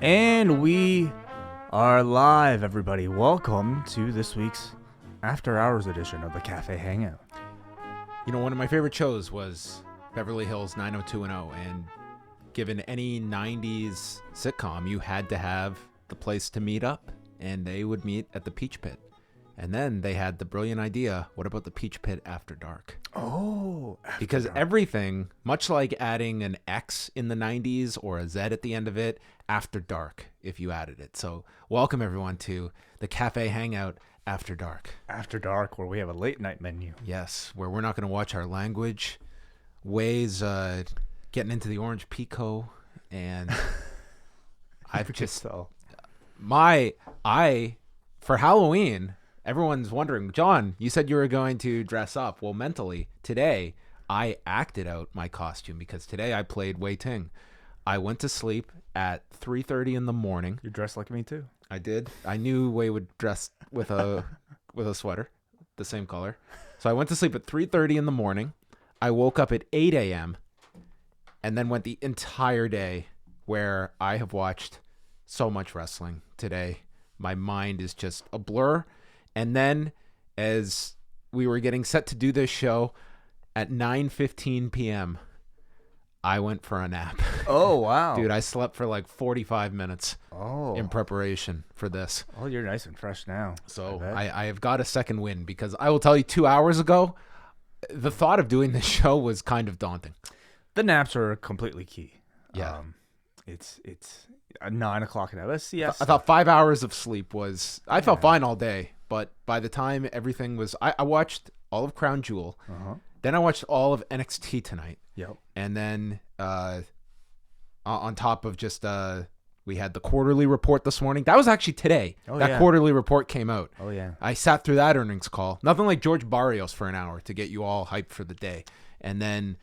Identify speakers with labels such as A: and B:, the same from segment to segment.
A: And we are live, everybody. Welcome to this week's After Hours edition of the Café Hangout.
B: You know, one of my favorite shows was Beverly Hills 90210, and given any 90s sitcom, you had to have the place to meet up, and they would meet at the Peach Pit. And then they had the brilliant idea, what about the Peach Pit after dark?
A: Oh,
B: Because everything, much like adding an X in the 90s or a Z at the end of it, after dark, if you added it. So welcome everyone to the Café Hangout After Dark.
A: After Dark, where we have a late night menu.
B: Yes, where we're not going to watch our language. Way's getting into the Orange Pico, and I've just... For Halloween... Everyone's wondering, John, you said you were going to dress up. Well, mentally, today, I acted out my costume because today I played Wai Ting. I went to sleep at 3:30 in the morning.
A: You're dressed like me, too.
B: I did. I knew Wai would dress with a sweater, the same color. So I went to sleep at 3:30 in the morning. I woke up at 8 a.m. and then went the entire day where I have watched so much wrestling today. My mind is just a blur. And then as we were getting set to do this show at 9:15 p.m., I went for a nap.
A: Oh, wow.
B: Dude, I slept for like 45 minutes in preparation for this.
A: Oh, you're nice and fresh now.
B: So I have got a second win because I will tell you 2 hours ago, the thought of doing this show was kind of daunting.
A: The naps are completely key.
B: Yeah.
A: It's 9 o'clock now. Let's see.
B: I thought 5 hours of sleep was... I felt fine all day. But by the time everything was... I watched all of Crown Jewel.
A: Uh-huh.
B: Then I watched all of NXT tonight.
A: Yep.
B: And then on top of just... we had the quarterly report this morning. That was actually today. Quarterly report came out.
A: Oh, yeah.
B: I sat through that earnings call. Nothing like George Barrios for an hour to get you all hyped for the day. And then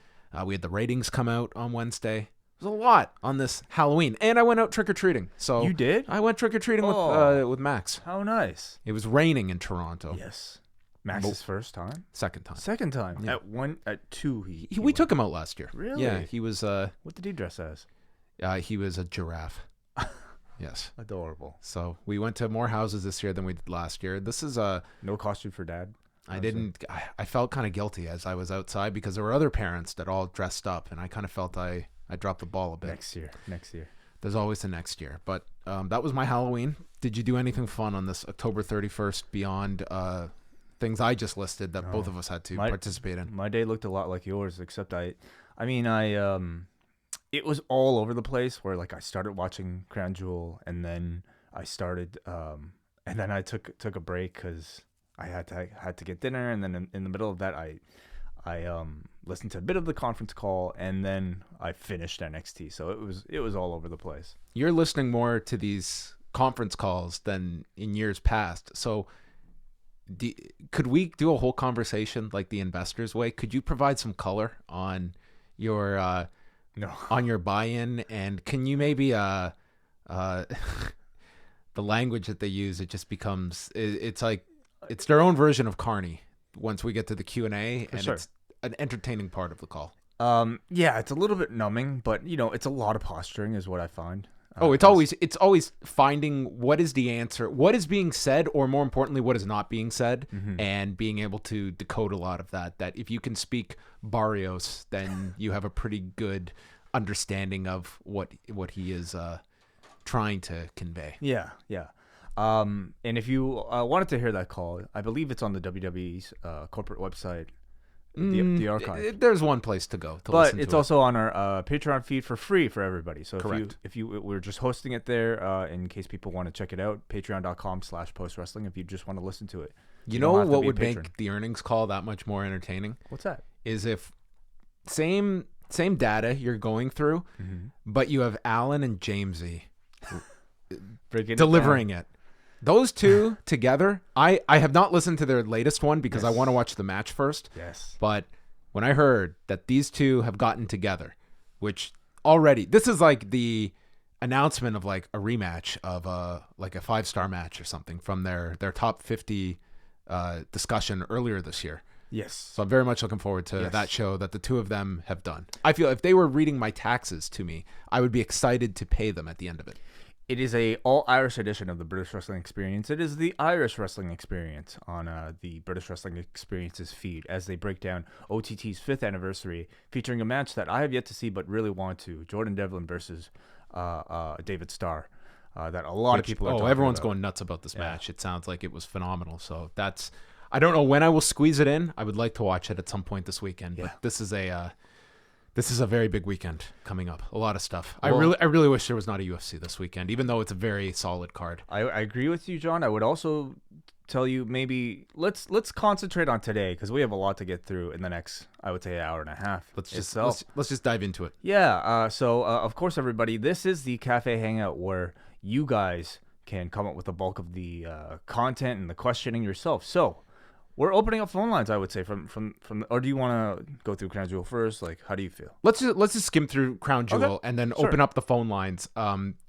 B: we had the ratings come out on Wednesday. There's a lot on this Halloween, and I went out trick-or-treating. So
A: You did?
B: I went trick-or-treating with Max.
A: How nice.
B: It was raining in Toronto.
A: Yes. Max's first time?
B: Second time.
A: Second time.
B: Yeah.
A: At 2,
B: We took him out last year.
A: Really?
B: Yeah, he was...
A: what did he dress as?
B: he was a giraffe. Yes.
A: Adorable.
B: So we went to more houses this year than we did last year. This is a...
A: No costume for dad?
B: I felt kind of guilty as I was outside because there were other parents that all dressed up, and I kind of felt I dropped the ball a bit.
A: Next year.
B: There's always the next year. But that was my Halloween. Did you do anything fun on this October 31st beyond things I just listed that both of us had to participate in?
A: My day looked a lot like yours, except I it was all over the place where like I started watching Crown Jewel and then I started and then I took a break because I had to get dinner, and then in the middle of that I listened to a bit of the conference call, and then I finished NXT. So it was all over the place.
B: You're listening more to these conference calls than in years past. So could we do a whole conversation like the investors way? Could you provide some color on your on your buy-in, and can you maybe the language that they use? It just becomes it's like it's their own version of Carney once we get to the Q&A, and it's an entertaining part of the call.
A: Yeah, it's a little bit numbing, but it's a lot of posturing is what I find.
B: It's always finding what is the answer, what is being said, or more importantly, what is not being said, and being able to decode a lot of that. That if you can speak Barrios, then you have a pretty good understanding of what he is trying to convey.
A: Yeah. And if you wanted to hear that call, I believe it's on the WWE's corporate website. The archive.
B: There's one place to go.
A: But it's also on our Patreon feed for free for everybody. So
B: correct.
A: if we're just hosting it there in case people want to check it out, patreon.com/postwrestling if you just want to listen to it.
B: You know what would make the earnings call that much more entertaining?
A: What's that?
B: Is if same data you're going through, but you have Alan and Jamesy delivering it. Those two together, I have not listened to their latest one because I want to watch the match first.
A: Yes.
B: But when I heard that these two have gotten together, which already, this is like the announcement of like a rematch of like a 5-star match or something from their top 50 discussion earlier this year.
A: Yes.
B: So I'm very much looking forward to that show that the two of them have done. I feel if they were reading my taxes to me, I would be excited to pay them at the end of it.
A: It is a all Irish edition of the British Wrestling Experience. It is the Irish Wrestling Experience on the British Wrestling Experience's feed as they break down OTT's 5th anniversary, featuring a match that I have yet to see but really want to: Jordan Devlin versus David Starr. That a lot of people are talking
B: everyone's
A: about.
B: going nuts about this match. It sounds like it was phenomenal. So I don't know when I will squeeze it in. I would like to watch it at some point this weekend, but this is a very big weekend coming up. A lot of stuff.
A: Well,
B: I really wish there was not a UFC this weekend, even though it's a very solid card.
A: I agree with you, John. I would also tell you maybe let's concentrate on today because we have a lot to get through in the next, I would say, hour and a half.
B: Let's just dive into it.
A: Yeah. So of course, everybody, this is the Café Hangout where you guys can come up with the bulk of the content and the questioning yourself. So we're opening up phone lines, I would say, from or do you want to go through Crown Jewel first? Like, how do you feel?
B: Let's just skim through Crown Jewel and then open up the phone lines.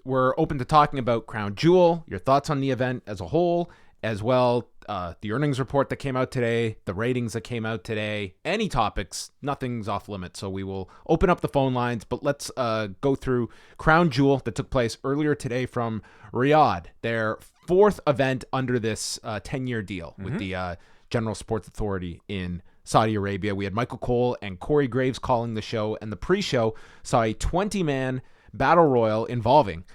B: We're open to talking about Crown Jewel, your thoughts on the event as a whole, as well the earnings report that came out today, the ratings that came out today, any topics, nothing's off limits. So we will open up the phone lines, but let's go through Crown Jewel that took place earlier today from Riyadh, their 4th event under this 10-year deal with the General Sports Authority in Saudi Arabia. We had Michael Cole and Corey Graves calling the show, and the pre-show saw a 20-man battle royal involving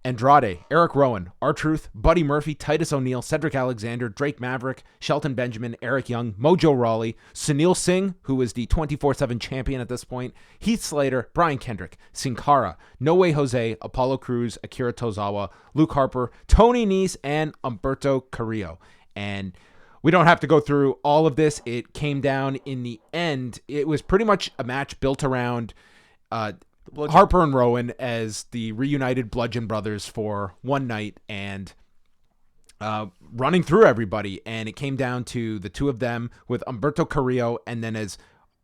B: Andrade, Eric Rowan, R-Truth, Buddy Murphy, Titus O'Neil, Cedric Alexander, Drake Maverick, Shelton Benjamin, Eric Young, Mojo Rawley, Sunil Singh, who is the 24/7 champion at this point, Heath Slater, Brian Kendrick, Sin Cara, No Way Jose, Apollo Crews, Akira Tozawa, Luke Harper, Tony Nese, and Humberto Carrillo. And we don't have to go through all of this. It came down in the end. It was pretty much a match built around Harper and Rowan as the reunited Bludgeon Brothers for one night and running through everybody. And it came down to the two of them with Humberto Carrillo. And then as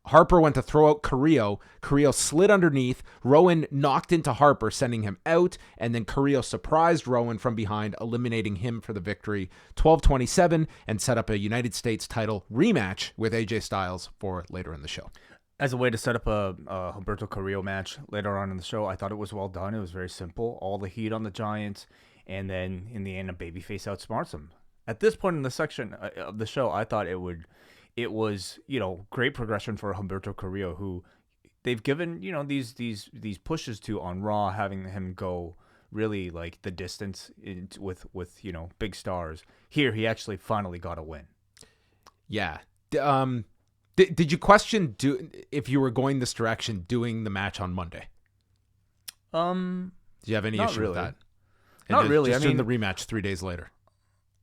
B: Harper went to throw out Carrillo slid underneath. Rowan knocked into Harper, sending him out. And then Carrillo surprised Rowan from behind, eliminating him for the victory 12-27 and set up a United States title rematch with AJ Styles for later in the show.
A: As a way to set up a Humberto Carrillo match later on in the show, I thought it was well done. It was very simple. All the heat on the Giants. And then in the end, a babyface outsmarts him. At this point in the section of the show, I thought it was, great progression for Humberto Carrillo, who they've given, these pushes to on Raw, having him go really like the distance with big stars. Here, he actually finally got a win.
B: Yeah. Did you question if you were going this direction doing the match on Monday? Do you have any issue with that?
A: Not really.
B: Just doing the rematch 3 days later.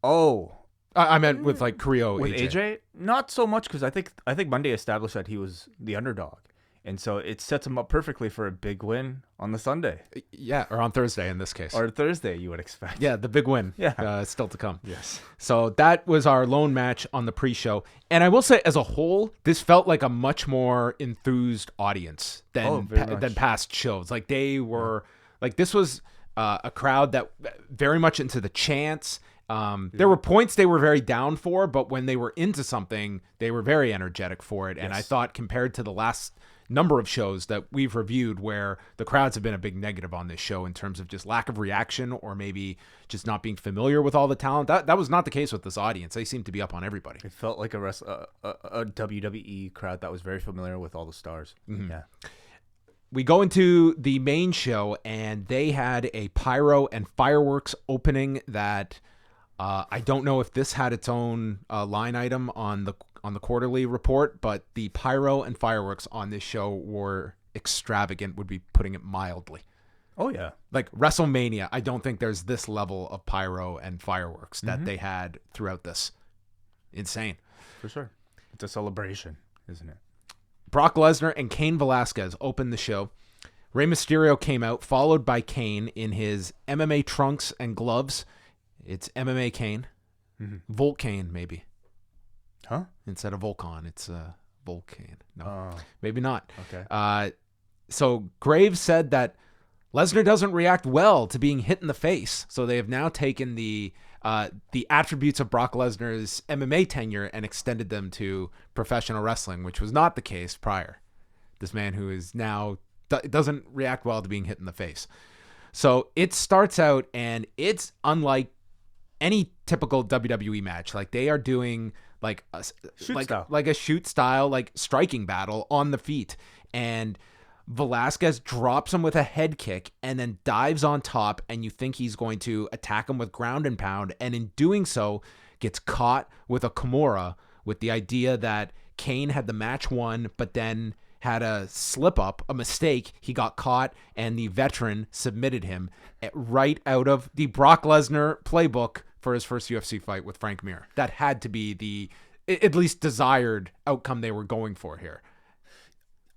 A: Oh.
B: I meant with like Carrillo,
A: with
B: AJ.
A: AJ, not so much because I think Monday established that he was the underdog, and so it sets him up perfectly for a big win on the Sunday.
B: Yeah, or on Thursday in this case,
A: or Thursday you would expect.
B: Yeah, the big win.
A: Yeah,
B: still to come.
A: Yes.
B: So that was our lone match on the pre-show, and I will say, as a whole, this felt like a much more enthused audience than past shows. Like they were, like this was a crowd that very much into the chants. There were points they were very down for, but when they were into something, they were very energetic for it. And I thought compared to the last number of shows that we've reviewed where the crowds have been a big negative on this show in terms of just lack of reaction or maybe just not being familiar with all the talent, that was not the case with this audience. They seemed to be up on everybody.
A: It felt like a WWE crowd that was very familiar with all the stars. Mm-hmm. Yeah.
B: We go into the main show, and they had a pyro and fireworks opening that... I don't know if this had its own line item on the quarterly report, but the pyro and fireworks on this show were extravagant, would be putting it mildly.
A: Oh, yeah.
B: Like WrestleMania, I don't think there's this level of pyro and fireworks that they had throughout this. Insane.
A: For sure. It's a celebration, isn't it?
B: Brock Lesnar and Cain Velasquez opened the show. Rey Mysterio came out, followed by Cain in his MMA trunks and gloves. It's MMA Cain. Mm-hmm. Volcane, maybe.
A: Huh?
B: Instead of Volcon, it's Volcane. No, maybe not.
A: Okay.
B: So Graves said that Lesnar doesn't react well to being hit in the face. So they have now taken the attributes of Brock Lesnar's MMA tenure and extended them to professional wrestling, which was not the case prior. This man who is now doesn't react well to being hit in the face. So it starts out, and it's unlike any typical WWE match. Like, they are doing like a shoot style, like striking battle on the feet. And Velasquez drops him with a head kick and then dives on top, and you think he's going to attack him with ground and pound, and in doing so gets caught with a Kimura, with the idea that Cain had the match won, but then had a slip up, a mistake. He got caught, and the veteran submitted him right out of the Brock Lesnar playbook for his first UFC fight with Frank Mir. That had to be the at least desired outcome they were going for here.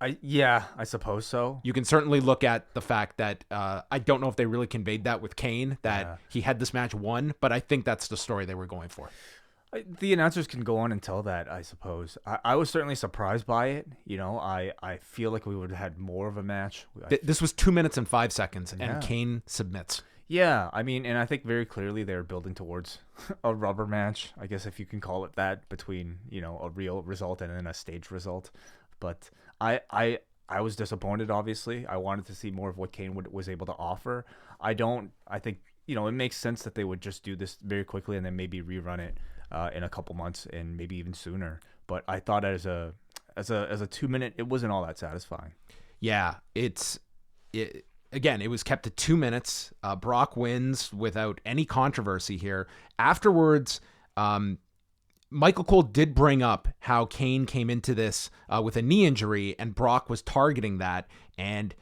A: I suppose so.
B: You can certainly look at the fact that I don't know if they really conveyed that with Cain, that he had this match won, but I think that's the story they were going for.
A: The announcers can go on and tell that, I suppose. I was certainly surprised by it. You know, I feel like we would have had more of a match.
B: This was 2 minutes and 5 seconds, and Cain submits.
A: Yeah, I mean, and I think very clearly they're building towards a rubber match, I guess if you can call it that, between, you know, a real result and then a staged result. But I was disappointed, obviously. I wanted to see more of what Cain was able to offer. I think, you know, it makes sense that they would just do this very quickly and then maybe rerun it in a couple months and maybe even sooner. But I thought as a 2 minute, it wasn't all that satisfying.
B: Yeah, again, it was kept to 2 minutes. Brock wins without any controversy here. Afterwards, Michael Cole did bring up how Cain came into this with a knee injury, and Brock was targeting that. And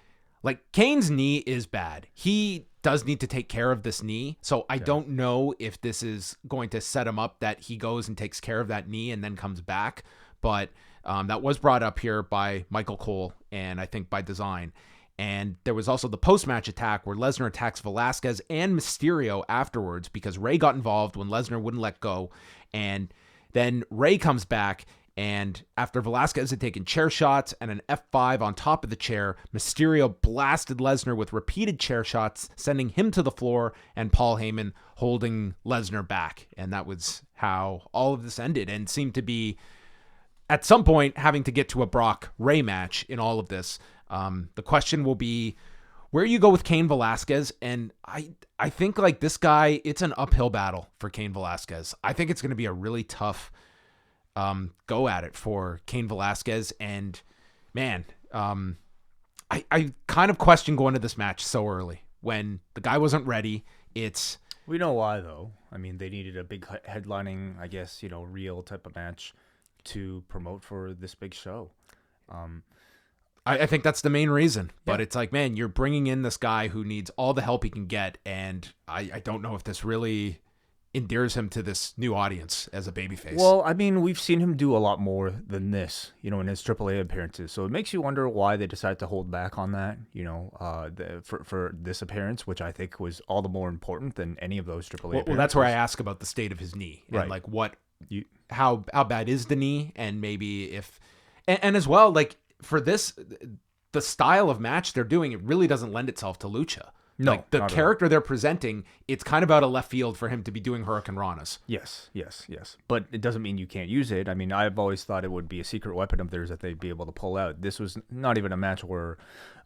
B: like, Cain's knee is bad. He does need to take care of this knee. So I don't know if this is going to set him up that he goes and takes care of that knee and then comes back. But that was brought up here by Michael Cole, and I think by design. And there was also the post-match attack where Lesnar attacks Velasquez and Mysterio afterwards because Ray got involved when Lesnar wouldn't let go. And then Ray comes back, and after Velasquez had taken chair shots and an F5 on top of the chair, Mysterio blasted Lesnar with repeated chair shots, sending him to the floor, and Paul Heyman holding Lesnar back. And that was how all of this ended, and seemed to be, at some point, having to get to a Brock-Ray match in all of this. The question will be where you go with Cain Velasquez, and I think, like, this guy, it's an uphill battle for Cain Velasquez. I think it's going to be a really tough go at it for Cain Velasquez, and man, I kind of question going to this match so early when the guy wasn't ready.
A: We know why, though. I mean, they needed a big headlining, I guess, you know, real type of match to promote for this big show.
B: I think that's the main reason, but it's like, man, you're bringing in this guy who needs all the help he can get, and I don't know if this really endears him to this new audience as a babyface.
A: Well, I mean, we've seen him do a lot more than this, you know, in his AAA appearances, so it makes you wonder why they decided to hold back on that, you know, for this appearance, which I think was all the more important than any of those AAA appearances.
B: Well, that's where I ask about the state of his knee, and like how bad is the knee, and maybe and as well, like, for this, the style of match they're doing, it really doesn't lend itself to lucha.
A: No,
B: like, the character they're presenting, it's kind of out of left field for him to be doing Hurricane Ranas.
A: Yes. But it doesn't mean you can't use it. I mean, I've always thought it would be a secret weapon of theirs that they'd be able to pull out. This was not even a match where,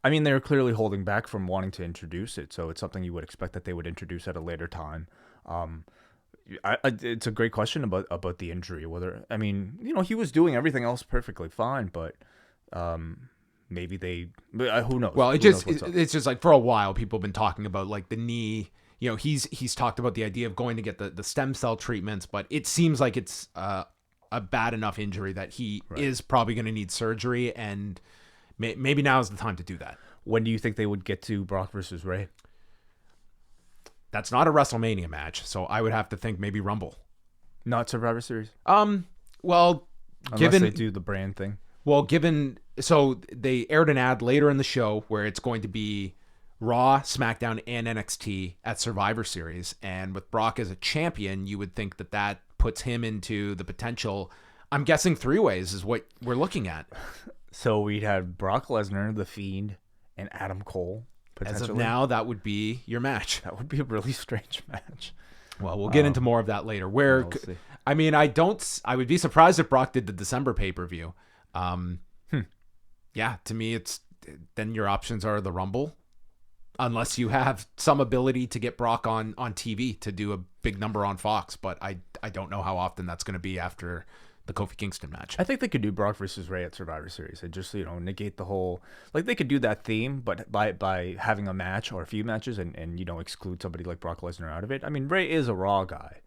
A: I mean, they were clearly holding back from wanting to introduce it, so it's something you would expect that they would introduce at a later time. It's a great question about the injury. Whether, I mean, you know, he was doing everything else perfectly fine, but maybe who knows?
B: Well, it's just like, for a while people have been talking about, like, the knee. You know, he's talked about the idea of going to get the stem cell treatments, but it seems like it's a bad enough injury that he is probably going to need surgery, and maybe now is the time to do that.
A: When do you think they would get to Brock versus Ray?
B: That's not a WrestleMania match, so I would have to think maybe Rumble.
A: Not Survivor Series?
B: Well,
A: unless they do the brand thing.
B: Well, so they aired an ad later in the show where it's going to be Raw, SmackDown, and NXT at Survivor Series. And with Brock as a champion, you would think that puts him into the potential, I'm guessing, 3-ways is what we're looking at.
A: So we'd have Brock Lesnar, The Fiend, and Adam Cole, potentially.
B: As of now, that would be your match.
A: That would be a really strange match.
B: Well, we'll get into more of that later. We'll see. I mean, I would be surprised if Brock did the December pay-per-view. Yeah, to me, then your options are the Rumble, unless you have some ability to get Brock on TV to do a big number on Fox. But I don't know how often that's going to be after the Kofi Kingston match.
A: I think they could do Brock versus Ray at Survivor Series and just, negate the whole, like, they could do that theme, but by having a match or a few matches and exclude somebody like Brock Lesnar out of it. I mean, Ray is a Raw guy,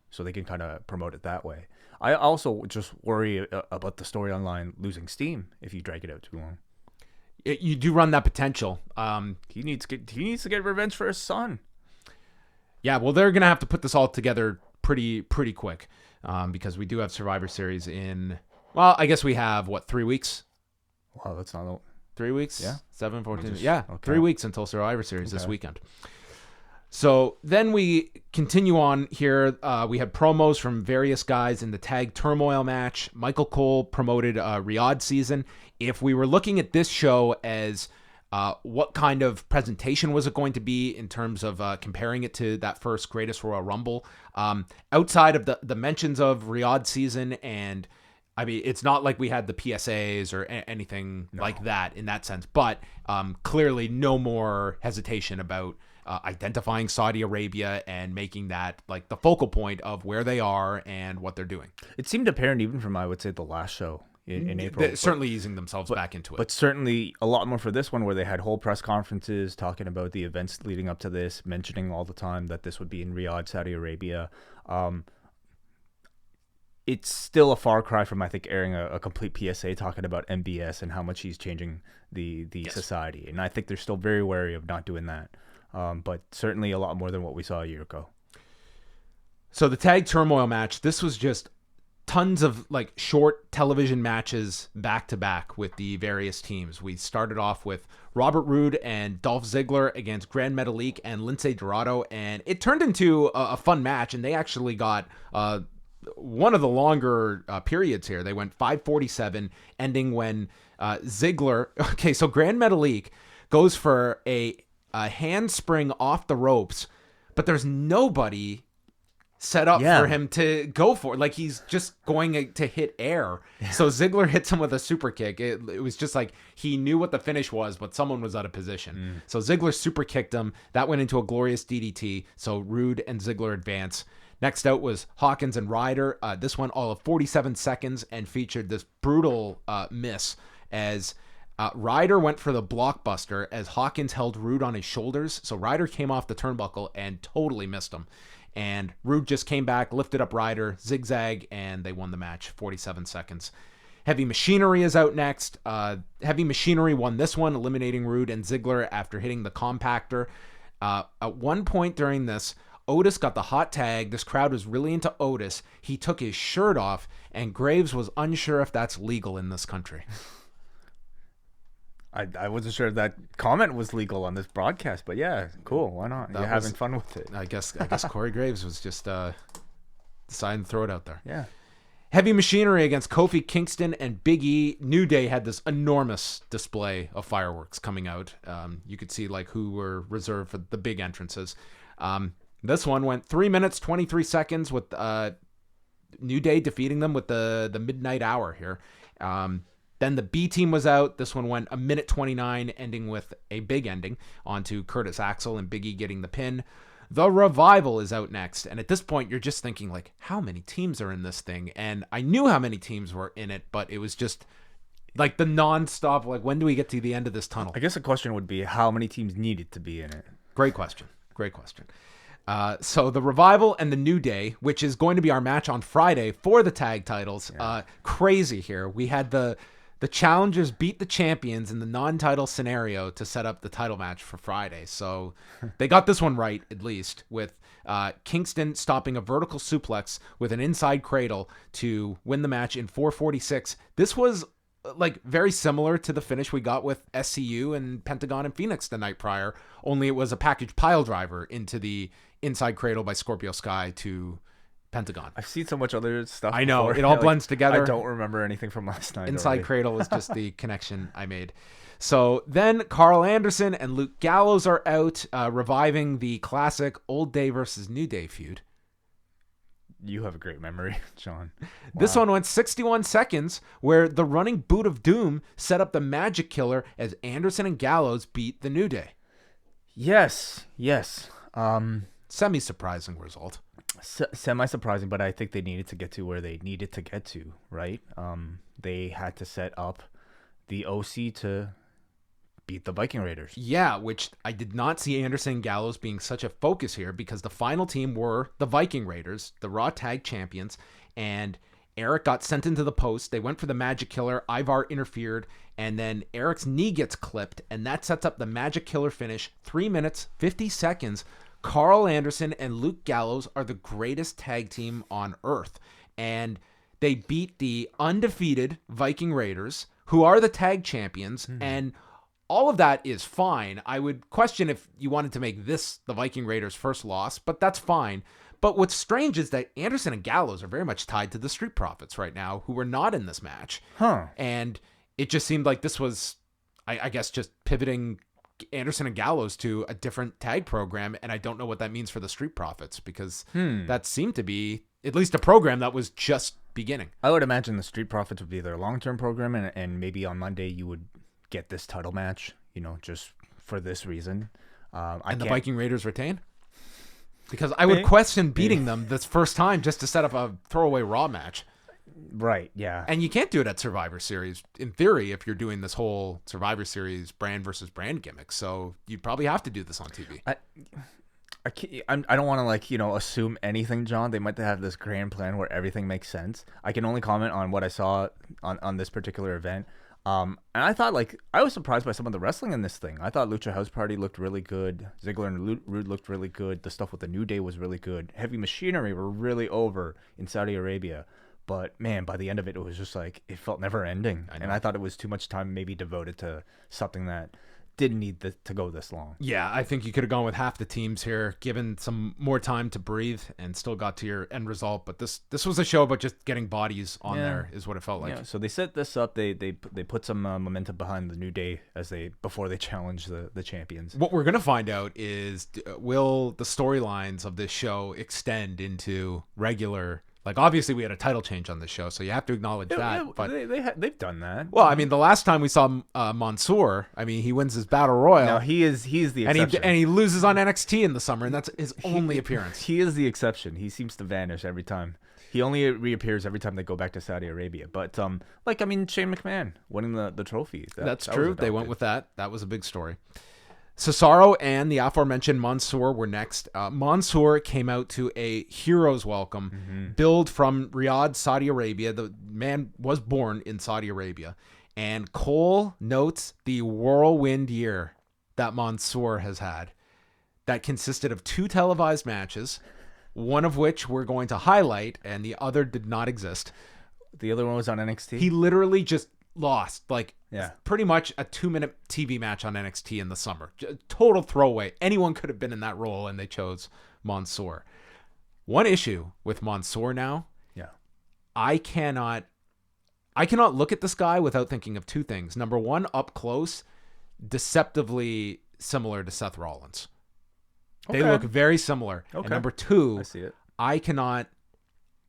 A: so they can kind of promote it that way. I also just worry about the storyline losing steam if you drag it out too long.
B: You do run that potential.
A: He needs to get revenge for his son.
B: Yeah, well, they're gonna have to put this all together pretty quick, because we do have Survivor Series in. Well, I guess we have 3 weeks.
A: Wow, that's not
B: 3 weeks.
A: Yeah,
B: 7, 14.
A: Just,
B: yeah,
A: okay.
B: 3 weeks until Survivor Series this weekend. So then we continue on here. We had promos from various guys in the tag turmoil match. Michael Cole promoted Riyadh season. If we were looking at this show as what kind of presentation was it going to be in terms of comparing it to that first Greatest Royal Rumble, outside of the mentions of Riyadh season, and I mean, it's not like we had the PSAs or anything like that in that sense, but clearly no more hesitation about identifying Saudi Arabia and making that like the focal point of where they are and what they're doing.
A: It seemed apparent even from, I would say, the last show in April.
B: They're certainly easing themselves back into it.
A: But certainly a lot more for this one, where they had whole press conferences talking about the events leading up to this, mentioning all the time that this would be in Riyadh, Saudi Arabia. It's still a far cry from, I think, airing a complete PSA talking about MBS and how much he's changing the society. And I think they're still very wary of not doing that. But certainly a lot more than what we saw a year ago.
B: So the tag turmoil match, this was just tons of like short television matches back to back with the various teams. We started off with Robert Roode and Dolph Ziggler against Grand Metalik and Lince Dorado, and it turned into a fun match, and they actually got one of the longer periods here. They went 5:47, ending when Ziggler... Okay, so Grand Metalik goes for a handspring off the ropes, but there's nobody set up for him to go for. Like, he's just going to hit air. Yeah. So Ziggler hits him with a super kick. It was just like he knew what the finish was, but someone was out of position. So Ziggler super kicked him. That went into a glorious DDT. So Roode and Ziggler advance. Next out was Hawkins and Ryder. This one all of 47 seconds and featured this brutal miss as Ryder went for the blockbuster as Hawkins held Roode on his shoulders. So Ryder came off the turnbuckle and totally missed him. And Roode just came back, lifted up Ryder, zigzag, and they won the match, 47 seconds. Heavy Machinery is out next. Heavy Machinery won this one, eliminating Roode and Ziggler after hitting the compactor. At one point during this, Otis got the hot tag. This crowd was really into Otis. He took his shirt off, and Graves was unsure if that's legal in this country.
A: I wasn't sure if that comment was legal on this broadcast, but yeah, cool. Why not? You're having fun with it.
B: I guess Corey Graves was just deciding to throw it out there.
A: Yeah.
B: Heavy Machinery against Kofi Kingston and Big E. New Day had this enormous display of fireworks coming out. You could see like who were reserved for the big entrances. This one went 3 minutes, 23 seconds with New Day defeating them with the midnight hour here. Then the B team was out. This one went 1:29, ending with a big ending onto Curtis Axel and Big E getting the pin. The Revival is out next. And at this point, you're just thinking, like, how many teams are in this thing? And I knew how many teams were in it, but it was just like the nonstop, like, when do we get to the end of this tunnel?
A: I guess the question would be how many teams needed to be in it?
B: Great question. So the Revival and the New Day, which is going to be our match on Friday for the tag titles. Crazy here. We had the challengers beat the champions in the non-title scenario to set up the title match for Friday. So they got this one right, at least, with Kingston stopping a vertical suplex with an inside cradle to win the match in 4:46. This was like very similar to the finish we got with SCU and Pentagon and Phoenix the night prior, only it was a package pile driver into the inside cradle by Scorpio Sky to Pentagon.
A: I've seen so much other stuff.
B: I know.
A: Before.
B: It all blends together.
A: I don't remember anything from last night.
B: Inside cradle was just the connection I made. So then Carl Anderson and Luke Gallows are out, reviving the classic Old Day versus New Day feud.
A: You have a great memory, John. Wow.
B: This one went 61 seconds, where the running boot of doom set up the Magic Killer as Anderson and Gallows beat the New Day.
A: Yes.
B: Semi-surprising result.
A: Semi-surprising, but I think they needed to get to where they needed to get to, right? They had to set up the OC to beat the Viking Raiders.
B: Yeah, which I did not see Anderson and Gallows being such a focus here because the final team were the Viking Raiders, the Raw Tag Champions, and Eric got sent into the post. They went for the Magic Killer. Ivar interfered, and then Eric's knee gets clipped, and that sets up the Magic Killer finish. 3 minutes, 50 seconds. Carl Anderson and Luke Gallows are the greatest tag team on earth, and they beat the undefeated Viking Raiders, who are the tag champions, and all of that is fine. I would question if you wanted to make this the Viking Raiders' first loss, but that's fine. But what's strange is that Anderson and Gallows are very much tied to the Street Profits right now, who were not in this match. And it just seemed like this was, I guess, just pivoting Anderson and Gallows to a different tag program, and I don't know what that means for the Street Profits, because that seemed to be at least a program that was just beginning.
A: I would imagine the Street Profits would be their long-term program, and maybe on Monday you would get this title match, just for this reason.
B: And the Viking Raiders retain? Because I would question beating them this first time just to set up a throwaway Raw match.
A: Right, yeah.
B: And you can't do it at Survivor Series, in theory, if you're doing this whole Survivor Series brand versus brand gimmick. So you'd probably have to do this on TV.
A: I don't want to assume anything, John. They might have this grand plan where everything makes sense. I can only comment on what I saw on this particular event. And I thought, I was surprised by some of the wrestling in this thing. I thought Lucha House Party looked really good. Ziggler and Rude looked really good. The stuff with the New Day was really good. Heavy Machinery were really over in Saudi Arabia. But, man, by the end of it, it was just it felt never ending. And I thought it was too much time maybe devoted to something that didn't need to go this long.
B: Yeah, I think you could have gone with half the teams here, given some more time to breathe, and still got to your end result. But this was a show about just getting bodies on there, is what it felt like.
A: Yeah, so they set this up. They put some momentum behind the New Day before they challenge the champions.
B: What we're gonna find out is, will the storylines of this show extend into regular? Obviously, we had a title change on this show, so you have to acknowledge that.
A: Yeah,
B: but
A: they've done that.
B: Well, I mean, the last time we saw Mansoor, he wins his Battle Royal.
A: No, he's the exception.
B: And he loses on NXT in the summer, and that's his only appearance.
A: He is the exception. He seems to vanish every time. He only reappears every time they go back to Saudi Arabia. But, Shane McMahon winning the trophy.
B: That's true. They went with that. That was a big story. Cesaro and the aforementioned Mansoor were next. Mansoor came out to a hero's welcome, billed from Riyadh, Saudi Arabia. The man was born in Saudi Arabia. And Cole notes the whirlwind year that Mansoor has had. That consisted of 2 televised matches, one of which we're going to highlight, and the other did not exist.
A: The other one was on NXT?
B: He literally just lost
A: Yeah.
B: Pretty much a 2-minute TV match on NXT in the summer. Total throwaway. Anyone could have been in that role, and they chose Mansoor. One issue with Mansoor now.
A: Yeah.
B: I cannot look at this guy without thinking of 2 things. Number one, up close, deceptively similar to Seth Rollins.
A: Okay.
B: They look very similar.
A: Okay.
B: And number 2,
A: I see it.
B: I cannot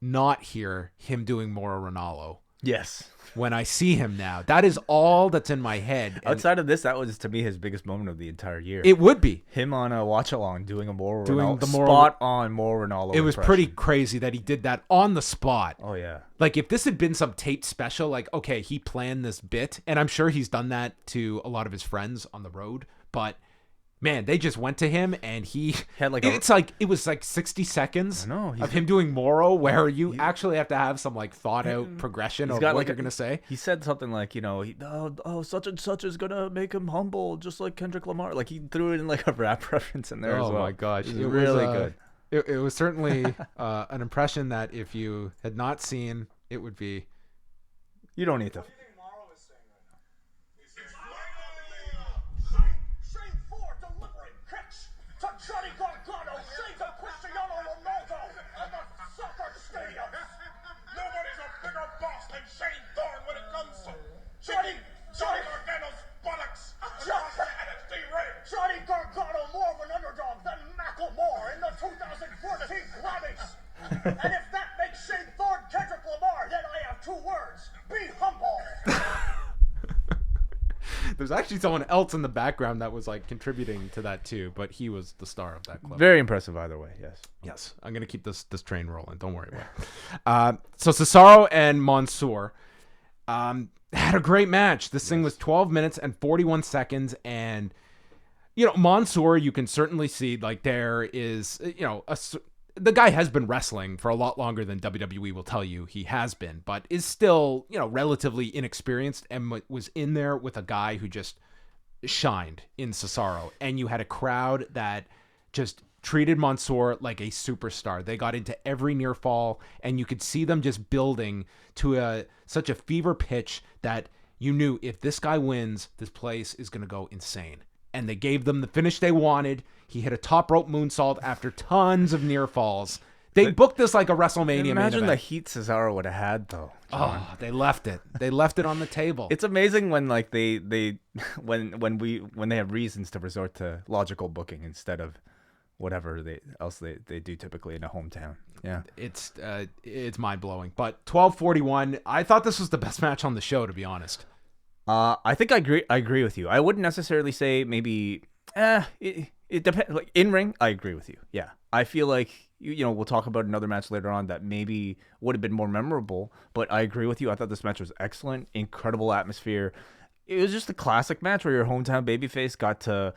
B: not hear him doing Mauro Ranallo.
A: Yes.
B: When I see him now, that is all that's in my head. And
A: outside of this, that was to me his biggest moment of the entire year.
B: It would be
A: him on a watch along doing
B: the
A: spot on Mauro Ranallo.
B: It was pretty crazy that he did that on the spot.
A: Oh yeah.
B: If this had been some taped special, okay, he planned this bit, and I'm sure he's done that to a lot of his friends on the road, but man, they just went to him, and he had it was 60 seconds of him doing Mauro, where you actually have to have some thought out progression of what you're gonna say.
A: He said something such and such is gonna make him humble, just like Kendrick Lamar. He threw it in a rap reference in there as well.
B: Oh my gosh,
A: it was really good.
B: It was certainly an impression that if you had not seen, it would be.
A: You don't need to.
C: Johnny Gargano saves a Cristiano Ronaldo at the soccer stadium. Nobody's a bigger boss than Shane Thorne when it comes to Johnny Gargano's buttocks across the NXT ring. Johnny Gargano more of an underdog than Macklemore in the 2014 Grammys. And if that makes Shane Thorne Kendrick Lamar, then I have 2 words: be humble.
B: There's actually someone else in the background that was like contributing to that too, but he was the star of that clip.
A: Very impressive either way. Yes.
B: Yes, I'm gonna keep this train rolling. Don't worry about it. So Cesaro and Mansoor had a great match. This thing was 12 minutes and 41 seconds, and Mansoor, you can certainly see like there is the guy has been wrestling for a lot longer than WWE will tell you he has been, but is still relatively inexperienced, and was in there with a guy who just shined in Cesaro, and you had a crowd that just treated Mansoor like a superstar. They got into every near fall, and you could see them just building to such a fever pitch that you knew if this guy wins, this place is going to go insane. And they gave them the finish they wanted. He hit a top rope moonsault after tons of near falls. They booked this like a WrestleMania main event.
A: Imagine the heat Cesaro would have had, though.
B: John. Oh, they left it. They left it on the table.
A: It's amazing when like when they have reasons to resort to logical booking instead of whatever they do typically in a hometown. Yeah,
B: it's mind blowing. But 12:41, I thought this was the best match on the show, to be honest.
A: I think I agree with you. I wouldn't necessarily say maybe. It depends. Like in ring, I agree with you. Yeah, I feel like we'll talk about another match later on that maybe would have been more memorable. But I agree with you. I thought this match was excellent, incredible atmosphere. It was just a classic match where your hometown babyface got to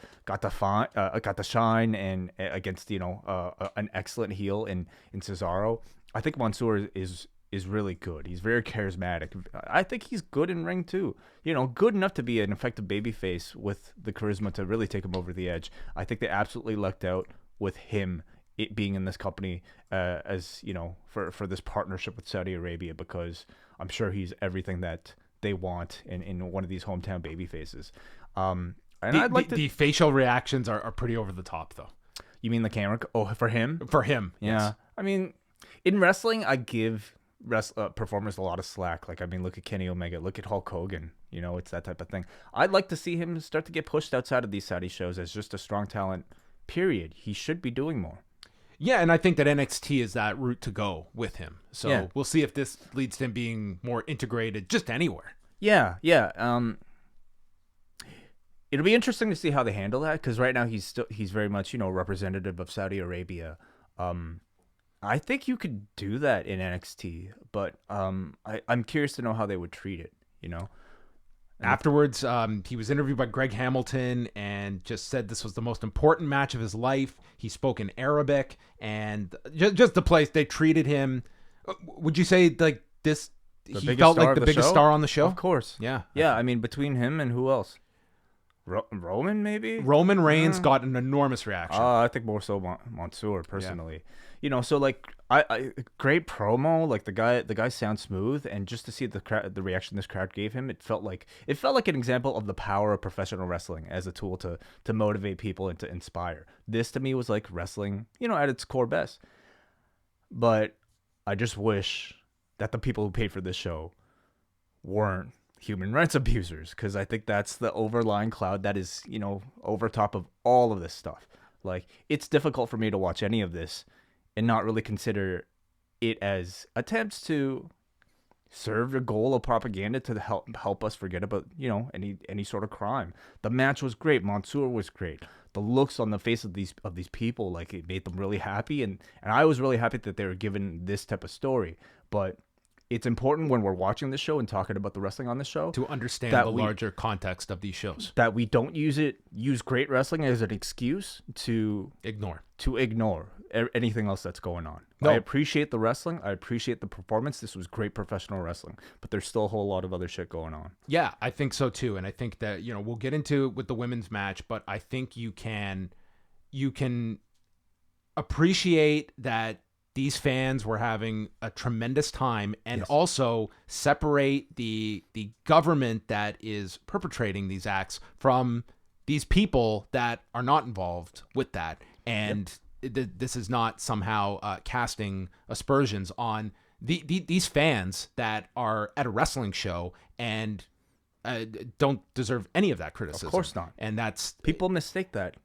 A: shine and against an excellent heel in Cesaro. I think Mansoor is really good. He's very charismatic. I think he's good in ring too. Good enough to be an effective babyface with the charisma to really take him over the edge. I think they absolutely lucked out with him it being in this company as for this partnership with Saudi Arabia, because I'm sure he's everything that they want in one of these hometown babyfaces. And I'd like
B: the facial reactions are pretty over the top, though.
A: You mean the camera? Oh, for him?
B: For him,
A: yeah.
B: Yes.
A: I mean, in wrestling, I give performers a lot of slack. Like, I mean, look at Kenny Omega, look at Hulk Hogan. It's that type of thing. I'd like to see him start to get pushed outside of these Saudi shows as just a strong talent, period. He should be doing more.
B: Yeah, and I think that NXT is that route to go with him. So
A: yeah.
B: We'll see if this leads to him being more integrated just anywhere.
A: Yeah. It'll be interesting to see how they handle that, because right now he's very much representative of Saudi Arabia. I think you could do that in NXT, but I'm curious to know how they would treat it.
B: Afterwards, he was interviewed by Greg Hamilton and just said this was the most important match of his life. He spoke in Arabic, and just the place they treated him. Would you say like this? He felt like the biggest star on the show?
A: Of course.
B: Yeah.
A: Yeah. I mean, between him and who else? Roman, maybe?
B: Roman Reigns got an enormous reaction.
A: I think more so Mansoor, personally. Yeah. So like, I great promo. Like the guy sounds smooth, and just to see the reaction this crowd gave him, it felt like an example of the power of professional wrestling as a tool to motivate people and to inspire. This to me was like wrestling, at its core best. But I just wish that the people who paid for this show weren't human rights abusers, because I think that's the overlying cloud that is, over top of all of this stuff. Like, it's difficult for me to watch any of this and not really consider it as attempts to serve the goal of propaganda to help us forget about, any sort of crime. The match was great. Mansoor was great. The looks on the face of these people, like, it made them really happy, and I was really happy that they were given this type of story. But it's important when we're watching this show and talking about the wrestling on the show
B: to understand the larger context of these shows. That
A: we don't use great wrestling as an excuse to ignore anything else that's going on. No. I appreciate the wrestling. I appreciate the performance. This was great professional wrestling, but there's still a whole lot of other shit going on.
B: Yeah, I think so too. And I think that, we'll get into it with the women's match, but I think you can appreciate that these fans were having a tremendous time, and also separate the government that is perpetrating these acts from these people that are not involved with that. And this is not somehow casting aspersions on these fans that are at a wrestling show and don't deserve any of that criticism.
A: Of course not.
B: And that's...
A: People mistake that,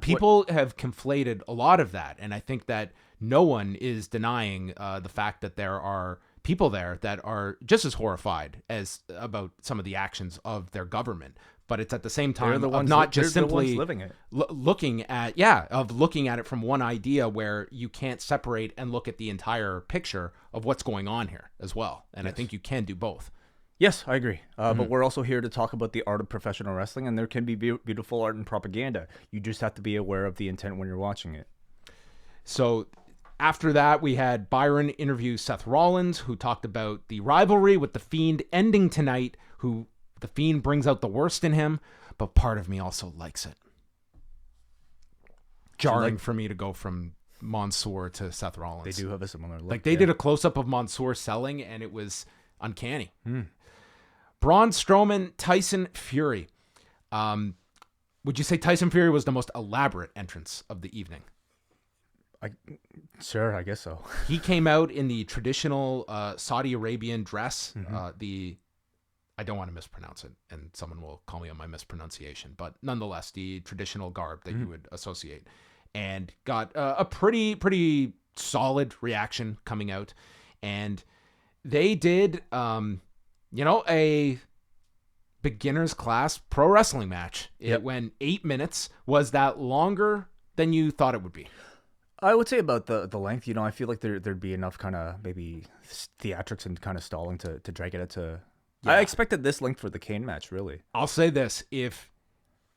B: People have conflated a lot of that, and I think that no one is denying the fact that there are people there that are just as horrified as about some of the actions of their government. but it's at the same time
A: They're the
B: of
A: ones
B: not
A: they're
B: just
A: the ones
B: simply
A: living it.
B: looking at it from one idea where you can't separate and look at the entire picture of what's going on here as well. And I think you can do both.
A: Yes, I agree. But we're also here to talk about the art of professional wrestling, and there can be beautiful art and propaganda. You just have to be aware of the intent when you're watching it.
B: So after that, we had Byron interview Seth Rollins, who talked about the rivalry with The Fiend ending tonight, who The Fiend brings out the worst in him, but part of me also likes it. Jarring for me to go from Mansoor to Seth Rollins.
A: They do have a similar look.
B: Like, they did a close-up of Mansoor selling, and it was uncanny. Braun Strowman, Tyson Fury. Would you say Tyson Fury was the most elaborate entrance of the evening?
A: Sure, I guess so.
B: He came out in the traditional Saudi Arabian dress. I don't want to mispronounce it, and someone will call me on my mispronunciation, but nonetheless, the traditional garb that you would associate, and got a pretty solid reaction coming out. And they did, a beginner's class pro wrestling match. It went 8 minutes. Was that longer than you thought it would be?
A: I would say about the length. I feel like there'd be enough kind of maybe theatrics and kind of stalling to drag it out to. Yeah. I expected this length for the Cain match, really.
B: I'll say this: if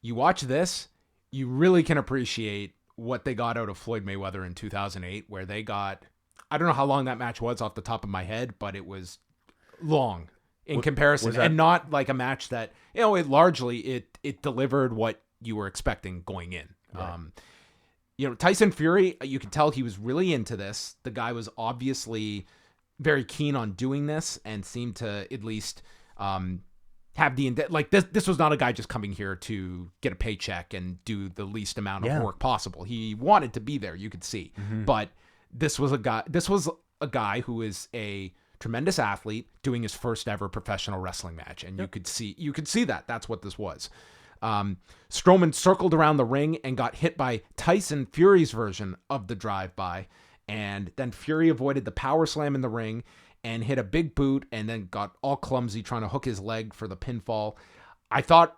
B: you watch this, you really can appreciate what they got out of Floyd Mayweather in 2008, where they got. I don't know how long that match was off the top of my head, but it was long in comparison, and not like a match that it largely it delivered what you were expecting going in. Right. Tyson Fury, you could tell he was really into this. The guy was obviously very keen on doing this and seemed to at least have the like this was not a guy just coming here to get a paycheck and do the least amount of work possible. He wanted to be there, you could see. But this was a guy who is a tremendous athlete doing his first ever professional wrestling match, and you could see that that's what this was. Strowman circled around the ring and got hit by Tyson Fury's version of the drive-by, and then Fury avoided the power slam in the ring and hit a big boot, and then got all clumsy trying to hook his leg for the pinfall. I thought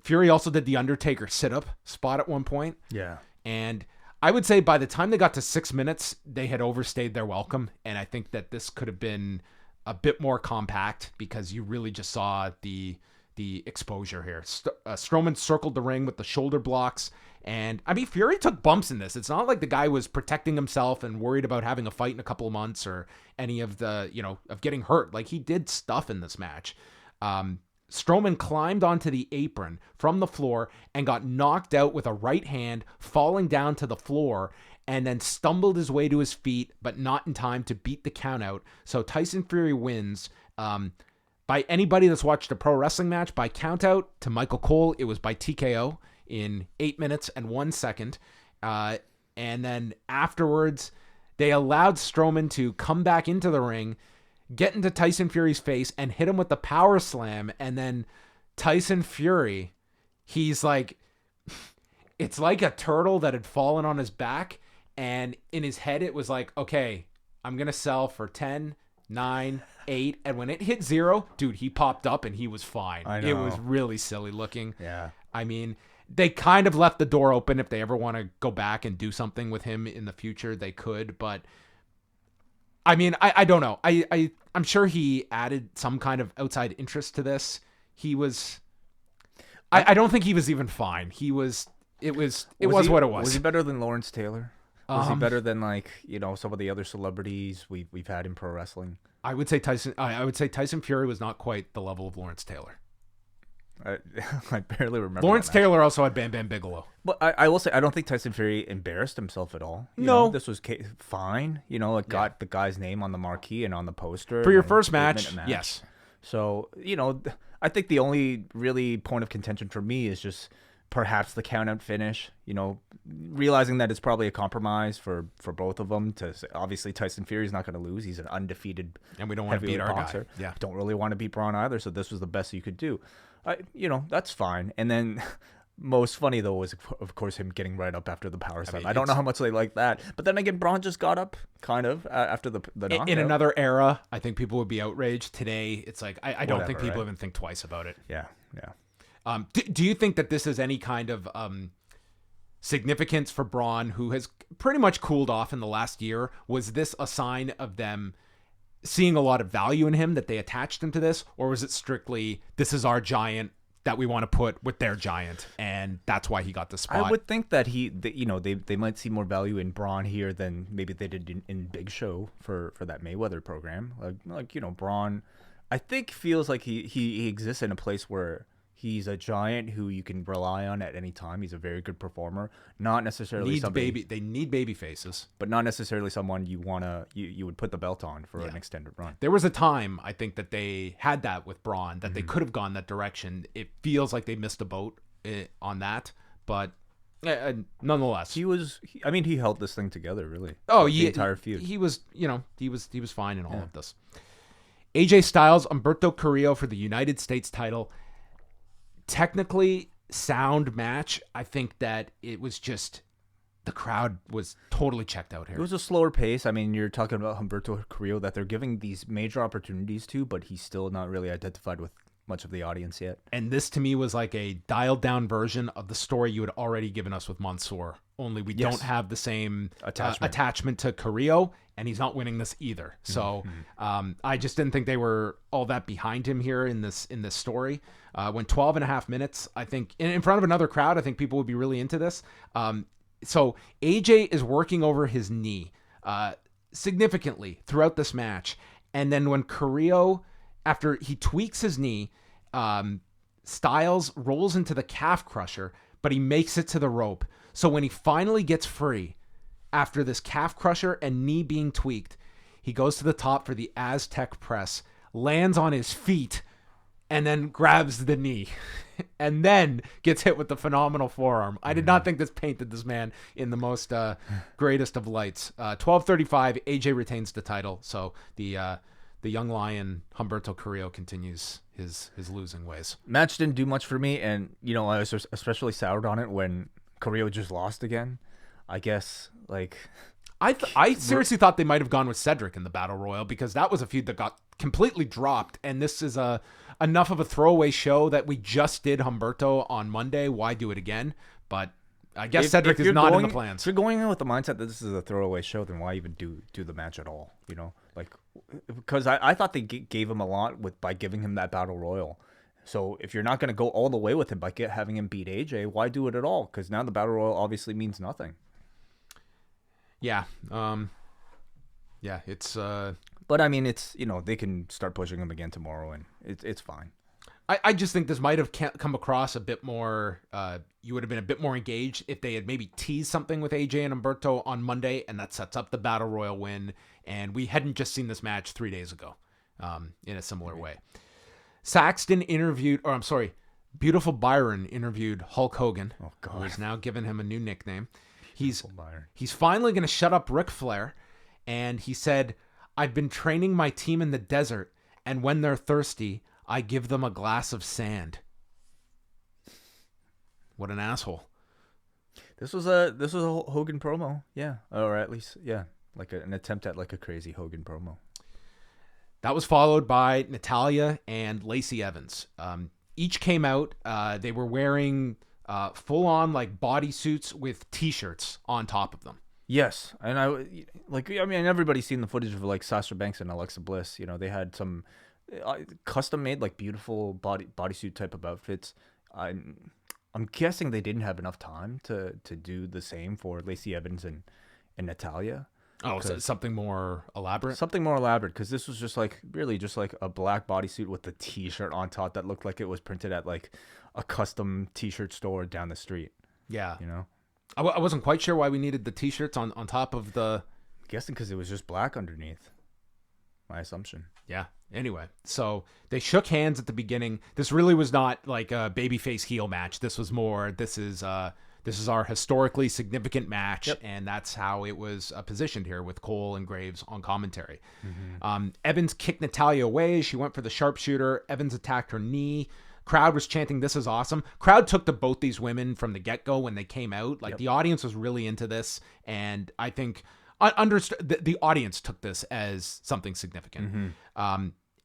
B: Fury also did the Undertaker sit-up spot at one point.
A: Yeah.
B: And I would say by the time they got to 6 minutes, they had overstayed their welcome, and I think that this could have been a bit more compact because you really just saw the exposure here. Strowman circled the ring with the shoulder blocks, and I mean, Fury took bumps in this. It's not like the guy was protecting himself and worried about having a fight in a couple of months or any of the, of getting hurt. Like, he did stuff in this match. Strowman climbed onto the apron from the floor and got knocked out with a right hand, falling down to the floor, and then stumbled his way to his feet, but not in time to beat the count out. So Tyson Fury wins. By anybody that's watched a pro wrestling match, by count out, to Michael Cole, it was by TKO in 8 minutes and 1 second. And then afterwards, they allowed Strowman to come back into the ring, get into Tyson Fury's face, and hit him with the power slam. And then Tyson Fury, he's like, it's like a turtle that had fallen on his back. And in his head, it was like, okay, I'm going to sell for 10, 9, 8. And when it hit 0, dude, he popped up and he was fine.
A: I know.
B: It was really silly looking.
A: Yeah.
B: I mean, they kind of left the door open. If they ever want to go back and do something with him in the future, they could. But I mean, I don't know. I'm sure he added some kind of outside interest to this. He was, I don't think he was even fine. It was what it was.
A: Was he better than Lawrence Taylor? Was he better than some of the other celebrities we've had in pro wrestling?
B: I would say Tyson Fury was not quite the level of Lawrence Taylor.
A: I barely remember.
B: Lawrence Taylor also had Bam Bam Bigelow.
A: But I will say, I don't think Tyson Fury embarrassed himself at all.
B: No.
A: This was fine. It got the guy's name on the marquee and on the poster.
B: For your first match, yes.
A: So, I think the only really point of contention for me is just perhaps the count-out finish, realizing that it's probably a compromise for both of them. Obviously, Tyson Fury's not going to lose. He's an undefeated
B: and we don't want to beat our
A: boxer.
B: Guy. Yeah.
A: Don't really want to beat Braun either, so this was the best you could do. That's fine. And then most funny, though, was, of course, him getting right up after the power slam. I don't know how much they like that. But then again, Braun just got up, kind of, after the knockout.
B: In another era, I think people would be outraged. Today, it's like, I don't think people
A: right?
B: even think twice about it.
A: Yeah.
B: Do you think that this is any kind of significance for Braun, who has pretty much cooled off in the last year? Was this a sign of them seeing a lot of value in him that they attached him to this, or was it strictly, this is our giant that we want to put with their giant, and that's why he got the spot?
A: I would think that they might see more value in Braun here than maybe they did in Big Show for that Mayweather program. Like Braun, I think feels like he exists in a place where he's a giant who you can rely on at any time. He's a very good performer. Not necessarily
B: They need baby faces,
A: but not necessarily someone you would put the belt on for an extended run.
B: There was a time, I think, that they had that with Braun, that they could have gone that direction. It feels like they missed a boat on that, but nonetheless,
A: he held this thing together really.
B: The
A: entire feud.
B: He was fine in all of this. AJ Styles, Humberto Carrillo for the United States title. Technically sound match. I think that it was just, the crowd was totally checked out here.
A: It was a slower pace. I mean, you're talking about Humberto Carrillo that they're giving these major opportunities to, but he's still not really identified with much of the audience yet.
B: And this to me was like a dialed down version of the story you had already given us with Mansoor. Only we don't have the same attachment to Carrillo, and he's not winning this either. So I just didn't think they were all that behind him here in this story. Went 12 and a half minutes. I think in front of another crowd, I think people would be really into this. So AJ is working over his knee significantly throughout this match. And then when Carrillo, after he tweaks his knee, Styles rolls into the calf crusher, but he makes it to the rope. So when he finally gets free, after this calf crusher and knee being tweaked, he goes to the top for the Aztec press, lands on his feet, and then grabs the knee, and then gets hit with the phenomenal forearm. I did not think this painted this man in the most greatest of lights. 12:35, AJ retains the title. So the young lion Humberto Carrillo continues his losing ways.
A: Match didn't do much for me, and I was especially soured on it when Carrillo just lost again. I guess
B: I seriously thought they might have gone with Cedric in the Battle Royal, because that was a feud that got completely dropped, and this is enough of a throwaway show that we just did Humberto on Monday. Why do it again? But I guess Cedric is not in the plans.
A: If you're going in with the mindset that this is a throwaway show, then why even do the match at all? Because I thought they gave him a lot by giving him that Battle Royal. So if you're not going to go all the way with him by having him beat AJ, why do it at all? Because now the Battle Royal obviously means nothing.
B: Yeah. It's...
A: But I mean, it's, they can start pushing him again tomorrow, and it's fine.
B: I just think this might have come across a bit more, you would have been a bit more engaged if they had maybe teased something with AJ and Humberto on Monday, and that sets up the Battle Royal win, and we hadn't just seen this match 3 days ago in a similar way. Beautiful Byron interviewed Hulk Hogan, who has now given him a new nickname. He's finally going to shut up Ric Flair, and he said, "I've been training my team in the desert, and when they're thirsty, I give them a glass of sand." What an asshole.
A: This was a Hogan promo, yeah, or at least like an attempt at like a crazy Hogan promo.
B: That was followed by Natalya and Lacey Evans. Each came out. They were wearing full on like bodysuits with T-shirts on top of them.
A: Yes, and everybody's seen the footage of like Sasha Banks and Alexa Bliss. They had some custom made like beautiful bodysuit type of outfits. I'm guessing they didn't have enough time to do the same for Lacey Evans and Natalya.
B: Oh, so something more elaborate?
A: Something more elaborate, because this was just like a black bodysuit with a T-shirt on top that looked like it was printed at like a custom T-shirt store down the street.
B: Yeah. I wasn't quite sure why we needed the T-shirts on top of the...
A: I'm guessing because it was just black underneath. My assumption.
B: Yeah. Anyway, so they shook hands at the beginning. This really was not like a babyface heel match. This was more, this is our historically significant match, and that's how it was positioned here with Cole and Graves on commentary. Evans kicked Natalya away. She went for the sharpshooter. Evans attacked her knee. Crowd was chanting, "This is awesome." Crowd took to both these women from the get-go when they came out. The audience was really into this, and I think the audience took this as something significant.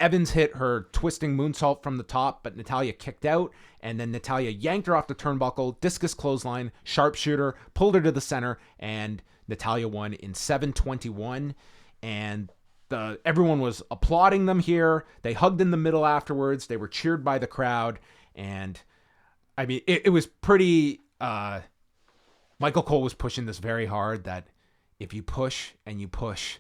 B: Evans hit her twisting moonsault from the top, but Natalya kicked out, and then Natalya yanked her off the turnbuckle, discus clothesline, sharpshooter, pulled her to the center, and Natalya won in 7:21. And everyone was applauding them here. They hugged in the middle afterwards. They were cheered by the crowd, and I mean, it was pretty. Michael Cole was pushing this very hard. That if you push and you push,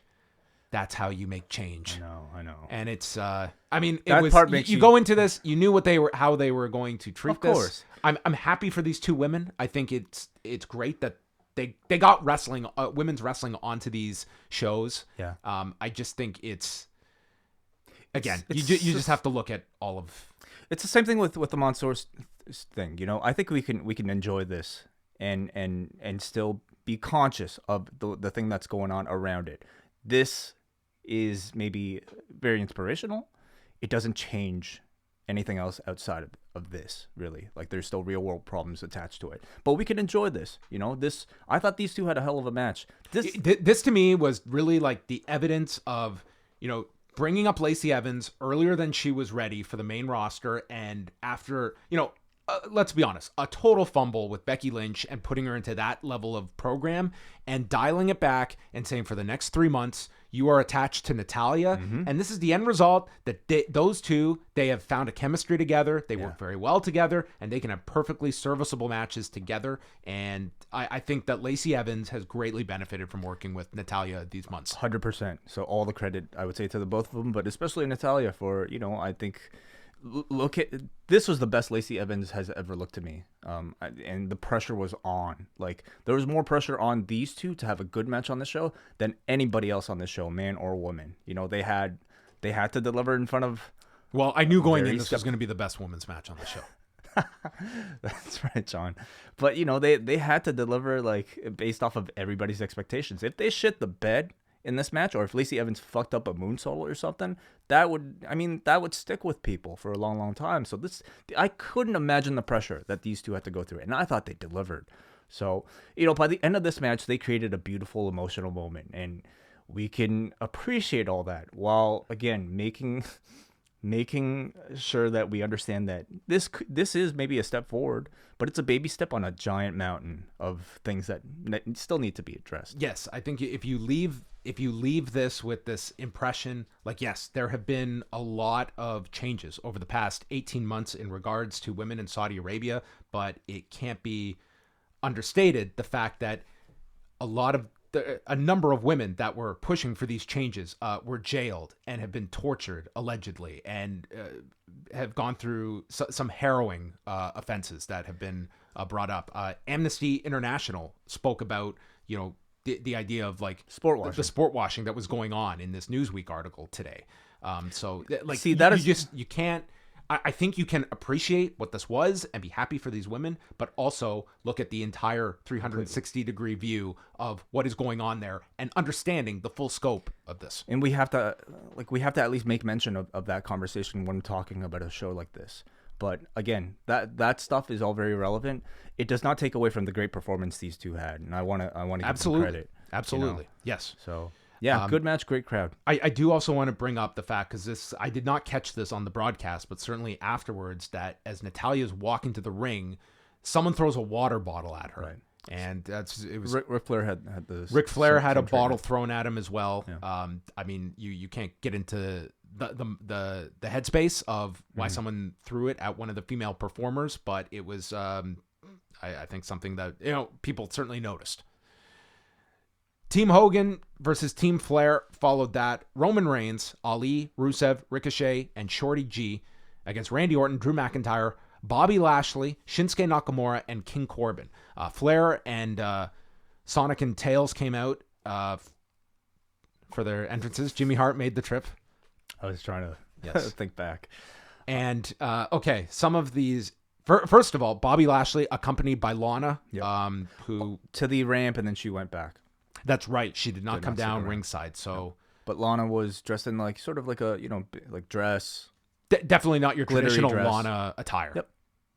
B: that's how you make change.
A: I know.
B: And it's, I mean, it
A: That
B: was,
A: part makes
B: you
A: you-
B: go into this, you knew how they were going to treat
A: Of
B: this.
A: course.
B: I'm happy for these two women. I think it's great that they got wrestling, women's wrestling onto these shows.
A: Yeah.
B: I just think it's, again,
A: It's
B: you just have to look at all of.
A: It's the same thing with the Mansoor thing. You know, I think we can enjoy this and still be conscious of the thing that's going on around it. This is maybe very inspirational. It doesn't change anything else outside of this, really. Like, there's still real world problems attached to it, but we can enjoy this. You know, I thought these two had a hell of a match.
B: This to me was really like the evidence of, you know, bringing up Lacey Evans earlier than she was ready for the main roster, and after, you know, let's be honest, a total fumble with Becky Lynch and putting her into that level of program and dialing it back and saying for the next 3 months, you are attached to Natalya. And this is the end result, that those two, they have found a chemistry together. They work very well together, and they can have perfectly serviceable matches together. And I think that Lacey Evans has greatly benefited from working with Natalya these months.
A: 100%. So all the credit, I would say, to the both of them, but especially Natalya for, you know, I think, look at, this was the best Lacey Evans has ever looked to me. And the pressure was on. Like, there was more pressure on these two to have a good match on the show than anybody else on the show, man or woman. You know, they had to deliver in front of.
B: Well, I knew going in
A: Very
B: this was going to be the best women's match on the show.
A: That's right, John. But, you know, they had to deliver, like, based off of everybody's expectations. If they shit the bed in this match, or if Lacey Evans fucked up a moonsault or something, that would stick with people for a long, long time. So I couldn't imagine the pressure that these two had to go through, and I thought they delivered. So, you know, by the end of this match, they created a beautiful emotional moment, and we can appreciate all that while, again, making sure that we understand that this is maybe a step forward, but it's a baby step on a giant mountain of things that still need to be addressed.
B: Yes, I think if you leave this with this impression, like, yes, there have been a lot of changes over the past 18 months in regards to women in Saudi Arabia, but it can't be understated the fact that a number of women that were pushing for these changes were jailed and have been tortured, allegedly, and have gone through some harrowing offenses that have been brought up. Amnesty International spoke about, you know, the idea of, like, the sport washing that was going on in this Newsweek article today. So, like,
A: See,
B: you can't. I think you can appreciate what this was and be happy for these women, but also look at the entire 360-degree view of what is going on there and understanding the full scope of this.
A: And we have to at least make mention of that conversation when talking about a show like this. But again, that stuff is all very relevant. It does not take away from the great performance these two had, and I want to give them credit.
B: Absolutely,
A: you know?
B: yes.
A: So yeah, good match, great crowd.
B: I do also want to bring up the fact, because I did not catch this on the broadcast, but certainly afterwards, that as Natalya's walking to the ring, someone throws a water bottle at her.
A: Right.
B: And it was
A: Ric Flair had the
B: Ric Flair had a
A: same
B: bottle
A: treatment.
B: thrown at him as well.
A: Yeah.
B: I mean, you can't get into the headspace of why someone threw it at one of the female performers, but it was I think something that, you know, people certainly noticed. Team Hogan versus Team Flair followed that. Roman Reigns, Ali, Rusev, Ricochet, and Shorty G against Randy Orton, Drew McIntyre, Bobby Lashley, Shinsuke Nakamura, and King Corbin. Flair and Sonic and Tails came out for their entrances. Jimmy Hart made the trip.
A: I was trying to think back.
B: And, okay, some of these... First of all, Bobby Lashley accompanied by Lana, who...
A: To the ramp, and then she went back.
B: That's right. She did not come down ringside, so...
A: But Lana was dressed in, like, sort of like a, you know, like dress.
B: Definitely not your
A: Glittery
B: traditional
A: dress.
B: Lana attire.
A: Yep.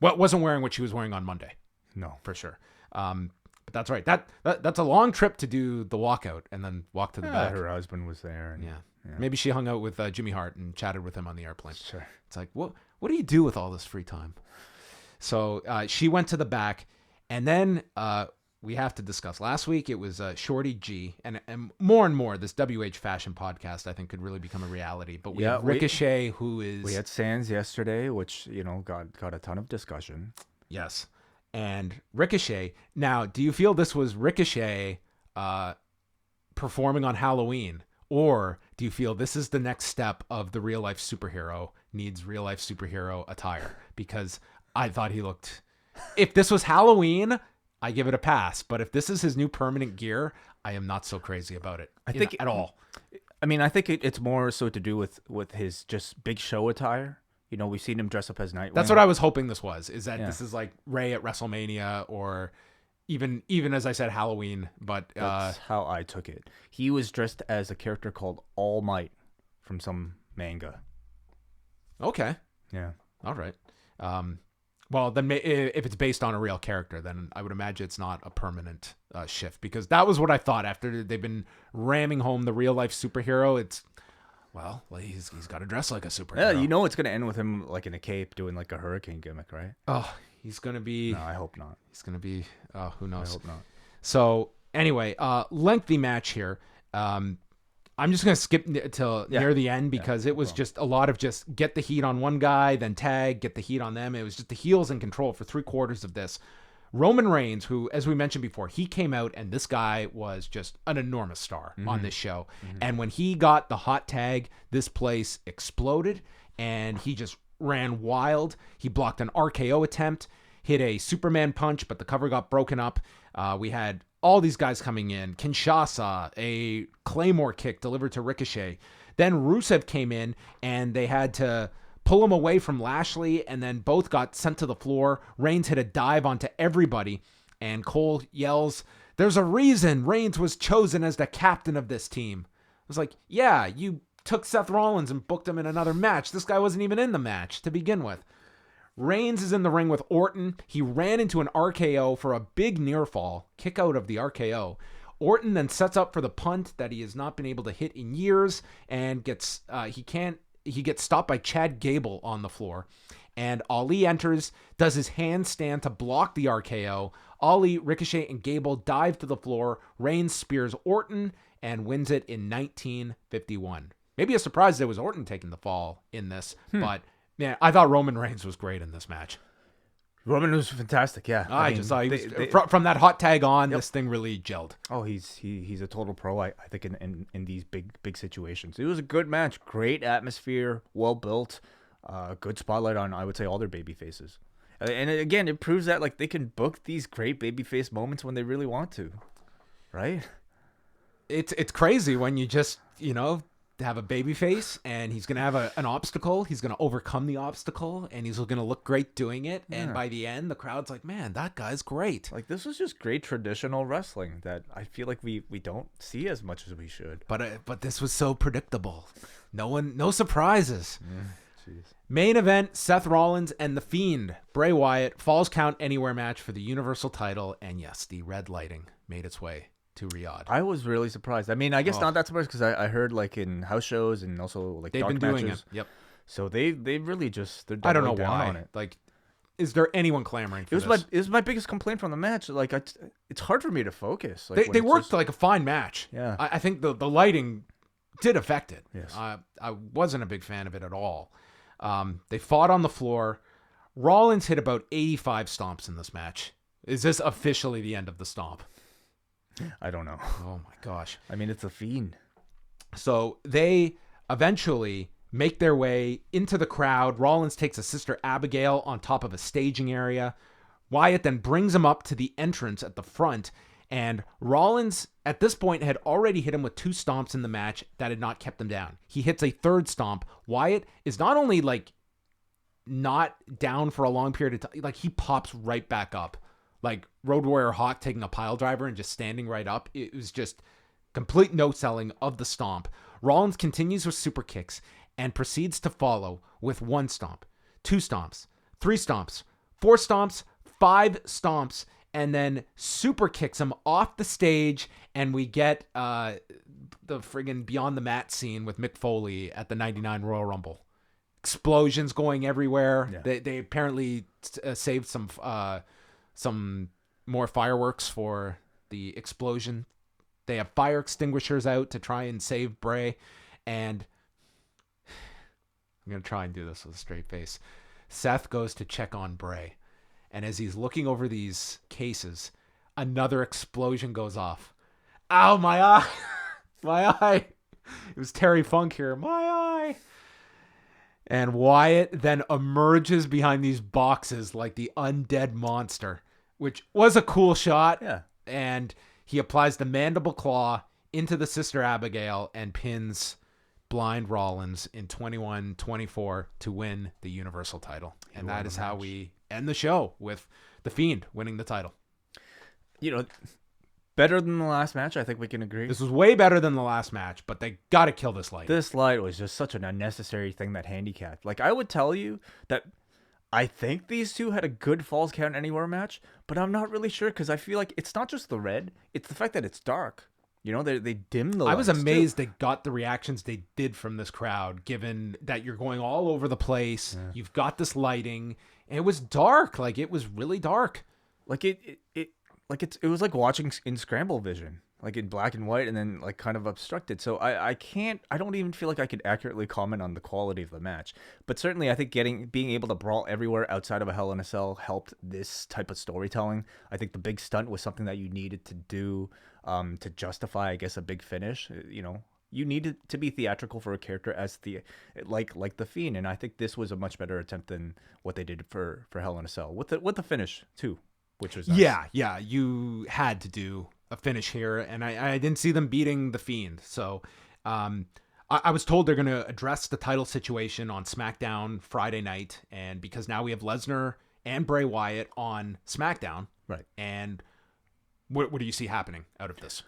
B: Well, wasn't wearing what she was wearing on Monday,
A: No.
B: for sure. But that's right. That's a long trip to do the walkout and then walk to the back.
A: Her husband was there. And,
B: Yeah. Maybe she hung out with Jimmy Hart and chatted with him on the airplane.
A: Sure.
B: It's like, what do you do with all this free time? So she went to the back, and then we have to discuss. Last week, it was Shorty G, and more, this WH Fashion podcast, I think, could really become a reality. But we have Ricochet, who is...
A: We had Sands yesterday, which, got a ton of discussion.
B: Yes. And Ricochet. Now, do you feel this was Ricochet performing on Halloween? Or do you feel this is the next step of the real-life superhero needs real-life superhero attire? Because I thought he looked... If this was Halloween... I give it a pass, but if this is his new permanent gear, I am not so crazy about it. I think at all.
A: I mean, I think it's more so to do with his just big show attire. We've seen him dress up as Nightwing.
B: That's what I was hoping this was. Is that this is like Ray at WrestleMania, or even as I said, Halloween. But
A: that's how I took it. He was dressed as a character called All Might from some manga.
B: Okay.
A: Yeah.
B: All right. Well, then if it's based on a real character, then I would imagine it's not a permanent shift, because that was what I thought after they've been ramming home the real life superhero. It's, he's got to dress like a superhero.
A: Yeah, it's going to end with him like in a cape doing like a hurricane gimmick, right?
B: Oh, he's going to be...
A: No, I hope not.
B: He's going to be... who knows?
A: I hope not.
B: So anyway, lengthy match here. I'm just going to skip till near the end, because it was just a lot of just get the heat on one guy, then tag, get the heat on them. It was just the heels in control for 3/4 of this. Roman Reigns, who, as we mentioned before, he came out, and this guy was just an enormous star on this show. And when he got the hot tag, this place exploded, and he just ran wild. He blocked an RKO attempt, hit a Superman punch, but the cover got broken up. We had all these guys coming in. Kinshasa, a Claymore kick delivered to Ricochet. Then Rusev came in, and they had to pull him away from Lashley, and then both got sent to the floor. Reigns hit a dive onto everybody, and Cole yells, "There's a reason Reigns was chosen as the captain of this team." I was like, yeah, you took Seth Rollins and booked him in another match. This guy wasn't even in the match to begin with. Reigns is in the ring with Orton. He ran into an RKO for a big near fall, kick out of the RKO. Orton then sets up for the punt that he has not been able to hit in years, and gets he gets stopped by Chad Gable on the floor. And Ali enters, does his handstand to block the RKO. Ali, Ricochet, and Gable dive to the floor. Reigns spears Orton and wins it in 1951. Maybe a surprise there was Orton taking the fall in this, but man, I thought Roman Reigns was great in this match.
A: Roman was fantastic, yeah.
B: I just thought he was, from that hot tag on, this thing really gelled.
A: Oh, he's a total pro, I think, in these big situations. It was a good match, great atmosphere, well built, good spotlight on, I would say, all their baby faces. And again, it proves that like they can book these great babyface moments when they really want to, right?
B: It's crazy when you just have a baby face, and he's gonna have an obstacle. He's gonna overcome the obstacle, and he's gonna look great doing it. Yeah. And by the end, the crowd's like, "Man, that guy's great!"
A: Like, this was just great traditional wrestling that I feel like we don't see as much as we should.
B: But this was so predictable. No surprises.
A: Jeez.
B: Main event: Seth Rollins and the Fiend, Bray Wyatt, Falls Count Anywhere match for the Universal title, and yes, the red lighting made its way to Riyadh.
A: I was really surprised. I mean, I guess not that surprised, because I heard like in house shows and also like
B: they've
A: dark
B: been doing
A: matches.
B: it. Yep.
A: So they really just
B: I don't know
A: down
B: why.
A: on it.
B: Like, is there anyone clamoring for this?
A: It was my biggest complaint from the match. Like, it's hard for me to focus.
B: They
A: Like,
B: worked like a fine match.
A: Yeah.
B: I think the lighting did affect it.
A: Yes.
B: I wasn't a big fan of it at all. They fought on the floor. Rollins hit about 85 stomps in this match. Is this officially the end of the stomp?
A: I don't know.
B: Oh my gosh.
A: I mean, it's a Fiend.
B: So they eventually make their way into the crowd. Rollins takes a Sister Abigail on top of a staging area. Wyatt then brings him up to the entrance at the front. And Rollins, at this point, had already hit him with 2 stomps in the match that had not kept him down. He hits a 3rd stomp. Wyatt is not only like not down for a long period of time, like he pops right back up. Like Road Warrior Hawk taking a pile driver and just standing right up. It was just complete no-selling of the stomp. Rollins continues with super kicks and proceeds to follow with 1 stomp, 2 stomps, 3 stomps, 4 stomps, 5 stomps, and then super kicks him off the stage, and we get the friggin' Beyond the Mat scene with Mick Foley at the 99 Royal Rumble. Explosions going everywhere.
A: Yeah.
B: They apparently saved some more fireworks for the explosion. They have fire extinguishers out to try and save Bray, and I'm going to try and do this with a straight face. Seth goes to check on Bray, and as he's looking over these cases, another explosion goes off. Ow, my eye. My eye. It was Terry Funk here. My eye. And Wyatt then emerges behind these boxes like the undead monster, which was a cool shot.
A: Yeah.
B: And he applies the mandible claw into the Sister Abigail and pins Blind Rollins in 21-24 to win the Universal title. And that is how we end the show, with The Fiend winning the title.
A: You know, better than the last match, I think we can agree.
B: This was way better than the last match, but they got to kill this light.
A: This light was just such an unnecessary thing that handicapped. Like, I would tell you that I think these two had a good Falls Count Anywhere match, but I'm not really sure because I feel like it's not just the red, it's the fact that it's dark. You know, they dim the lights.
B: I was amazed they got the reactions they did from this crowd, given that you're going all over the place. Yeah. You've got this lighting, and it was dark. Like, it was really dark.
A: Like it was like watching in scramble vision, like in black and white, and then like kind of obstructed. So I don't even feel like I could accurately comment on the quality of the match. But certainly I think being able to brawl everywhere outside of a Hell in a Cell helped this type of storytelling. I think the big stunt was something that you needed to do to justify, I guess, a big finish. You know, you needed to be theatrical for a character as like the Fiend, and I think this was a much better attempt than what they did for Hell in a Cell with the finish too, which was nice.
B: Yeah, you had to do a finish here, and I didn't see them beating the Fiend. So I was told they're going to address the title situation on SmackDown Friday night, and because now we have Lesnar and Bray Wyatt on SmackDown,
A: right?
B: And what do you see happening out of this?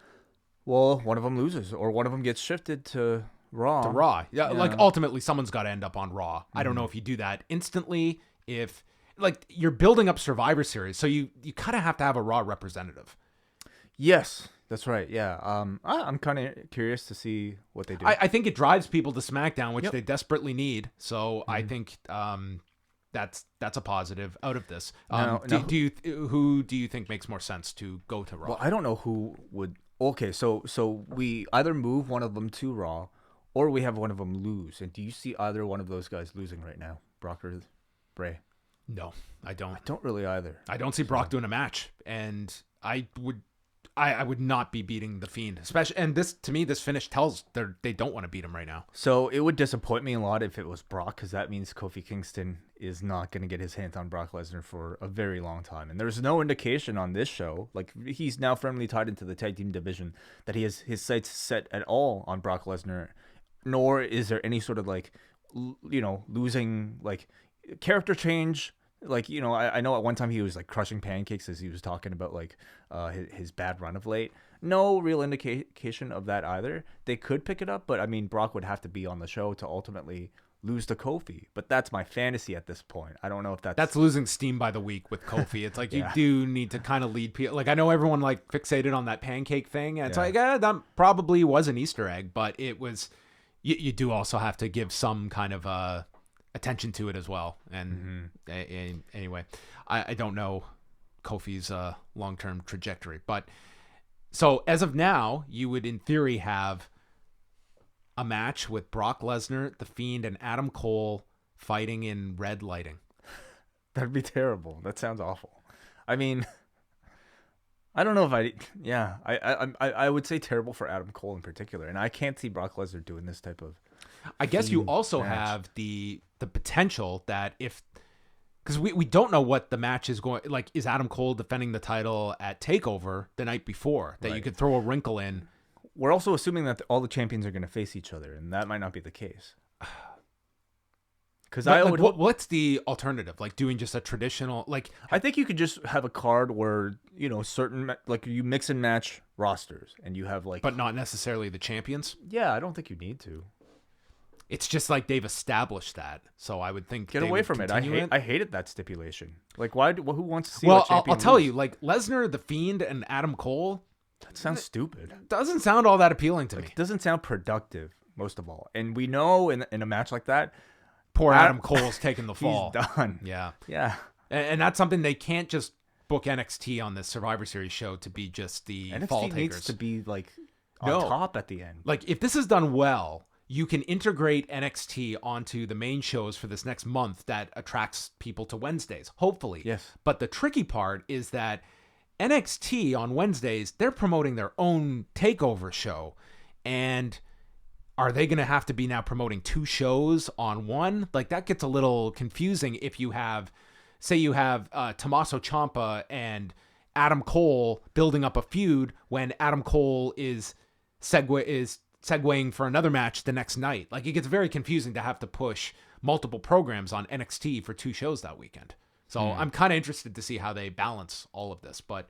A: Well, one of them loses, or one of them gets shifted to Raw.
B: Yeah. Like, ultimately, someone's got to end up on Raw. Mm-hmm. I don't know if you do that instantly. If, like, you're building up Survivor Series, so you kind of have to have a Raw representative.
A: Yes, that's right. Yeah. I'm kind of curious to see what they do.
B: I think it drives people to SmackDown, which they desperately need. So I think that's a positive out of this. Who do you think makes more sense to go to Raw?
A: Well, I don't know who would. Okay, so we either move one of them to Raw, or we have one of them lose. And do you see either one of those guys losing right now, Brock or Bray?
B: No, I don't.
A: I don't really either.
B: I don't see Brock doing a match, and I would not be beating the Fiend, especially. And this, to me, this finish tells they don't want to beat him right now.
A: So it would disappoint me a lot if it was Brock, because that means Kofi Kingston is not going to get his hands on Brock Lesnar for a very long time. And there's no indication on this show, like he's now firmly tied into the tag team division, that he has his sights set at all on Brock Lesnar, nor is there any sort of like, losing like character change. Like, I know at one time he was like crushing pancakes as he was talking about like his bad run of late. No real indication of that either. They could pick it up, but I mean, Brock would have to be on the show to ultimately lose to Kofi. But that's my fantasy at this point. I don't know if that's
B: losing steam by the week with Kofi. It's like you do need to kind of lead people. Like, I know everyone like fixated on that pancake thing, and it's like that probably was an Easter egg, but it was. You do also have to give some kind of attention to it as well. And anyway, I don't know Kofi's long-term trajectory, but so as of now, you would in theory have a match with Brock Lesnar, The Fiend, and Adam Cole fighting in red lighting.
A: That'd be terrible. That sounds awful. I mean, I don't know if I would say terrible for Adam Cole in particular, and I can't see Brock Lesnar doing this type of.
B: I guess you also have the potential that because we don't know what the match is going, like, is Adam Cole defending the title at TakeOver the night before, that you could throw a wrinkle in.
A: We're also assuming that all the champions are going to face each other, and that might not be the case. Because
B: what's the alternative? Like doing just a traditional, like,
A: I think you could just have a card where certain, like, you mix and match rosters, and you have like,
B: but not necessarily the champions.
A: Yeah, I don't think you need to.
B: it's just like they've established that. So I would think
A: Get
B: they
A: away
B: would
A: from it.
B: continue
A: I hated that stipulation. Like, who wants to see?
B: Well,
A: a champion
B: I'll tell
A: lose?
B: you, like Lesnar, the Fiend, and Adam Cole
A: That sounds stupid.
B: doesn't sound all that appealing to me.
A: It doesn't sound productive, most of all. And we know in a match like that,
B: Poor Adam Cole's taking the fall.
A: he's done.
B: Yeah.
A: Yeah.
B: And that's something they can't just book NXT on this Survivor Series show to be just the fall
A: NXT
B: takers.
A: needs to be like on
B: No.
A: top at the end.
B: Like, if this is done well, you can integrate NXT onto the main shows for this next month that attracts people to Wednesdays, hopefully.
A: Yes.
B: But the tricky part is that NXT on Wednesdays, they're promoting their own takeover show. And are they going to have to be now promoting 2 shows on one? Like, that gets a little confusing if you have, say you have Tommaso Ciampa and Adam Cole building up a feud when Adam Cole is segueing for another match the next night. Like, it gets very confusing to have to push multiple programs on NXT for 2 shows that weekend. So I'm kind of interested to see how they balance all of this. But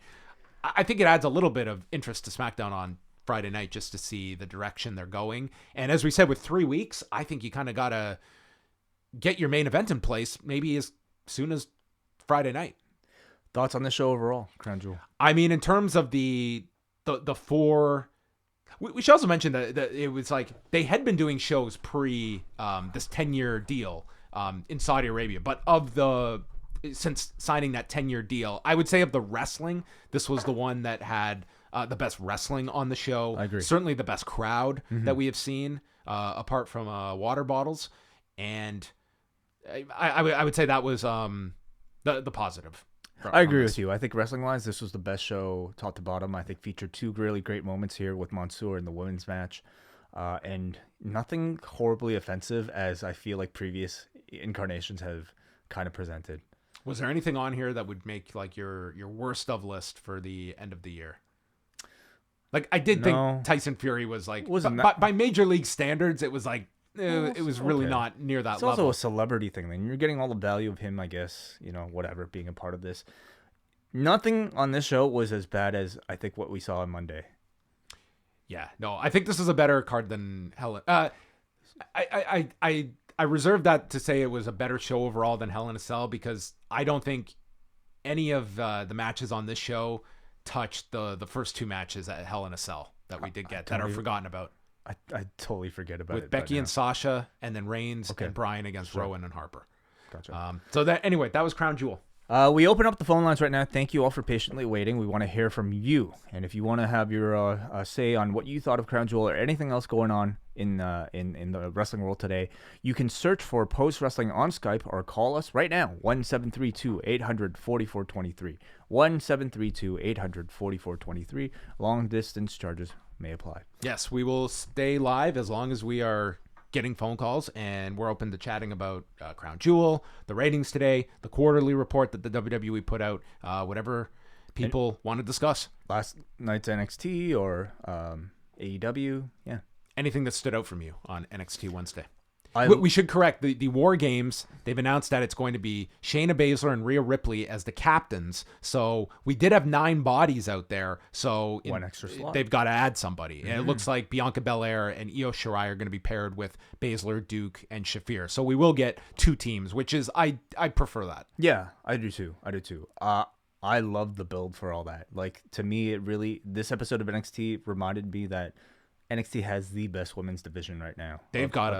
B: I think it adds a little bit of interest to SmackDown on Friday night just to see the direction they're going. And as we said, with 3 weeks, I think you kind of got to get your main event in place maybe as soon as Friday night.
A: Thoughts on the show overall, Crown Jewel?
B: I mean, in terms of the 4... We should also mention that it was like they had been doing shows pre this 10-year deal in Saudi Arabia, but since signing that 10-year deal, I would say of the wrestling, this was the one that had the best wrestling on the show.
A: I agree.
B: Certainly the best crowd that we have seen, apart from water bottles, and I would say that was the positive.
A: I agree with you. I think wrestling-wise, this was the best show top to bottom. I think featured 2 really great moments here with Mansoor in the women's match. And nothing horribly offensive as I feel like previous incarnations have kind of presented.
B: Was there anything on here that would make like your worst of list for the end of the year? Like, I did think Tyson Fury was like, by major league standards, it was like, it was really not near that level.
A: It's also a celebrity thing. Then you're getting all the value of him, I guess, whatever, being a part of this. Nothing on this show was as bad as I think what we saw on Monday.
B: Yeah, no, I think this is a better card than Hell. I reserve that to say it was a better show overall than Hell in a Cell, because I don't think any of the matches on this show touched the first 2 matches at Hell in a Cell that we did get that are forgotten about.
A: I totally forget about it.
B: With Becky and Sasha, and then Reigns and Bryan against Rowan and Harper.
A: Gotcha.
B: So that was Crown Jewel.
A: We open up the phone lines right now. Thank you all for patiently waiting. We want to hear from you. And if you want to have your say on what you thought of Crown Jewel or anything else going on in the wrestling world today, you can search for Post Wrestling on Skype or call us right now, 1-732-800-4423. 1-732-800-4423. Long distance charges may apply.
B: Yes, we will stay live as long as we are getting phone calls, and we're open to chatting about Crown Jewel, the ratings today, the quarterly report that the WWE put out, whatever people want to discuss.
A: Last night's NXT or AEW, yeah.
B: Anything that stood out from you on NXT Wednesday. We should correct the War Games. They've announced that it's going to be Shayna Baszler and Rhea Ripley as the captains. So we did have 9 bodies out there. So
A: one extra slot.
B: They've got to add somebody. And it looks like Bianca Belair and Io Shirai are going to be paired with Baszler, Duke, and Shafir. So we will get 2 teams, which is I prefer that.
A: Yeah, I do too. I love the build for all that. Like, to me, this episode of NXT reminded me that NXT has the best women's division right now. They've got
B: a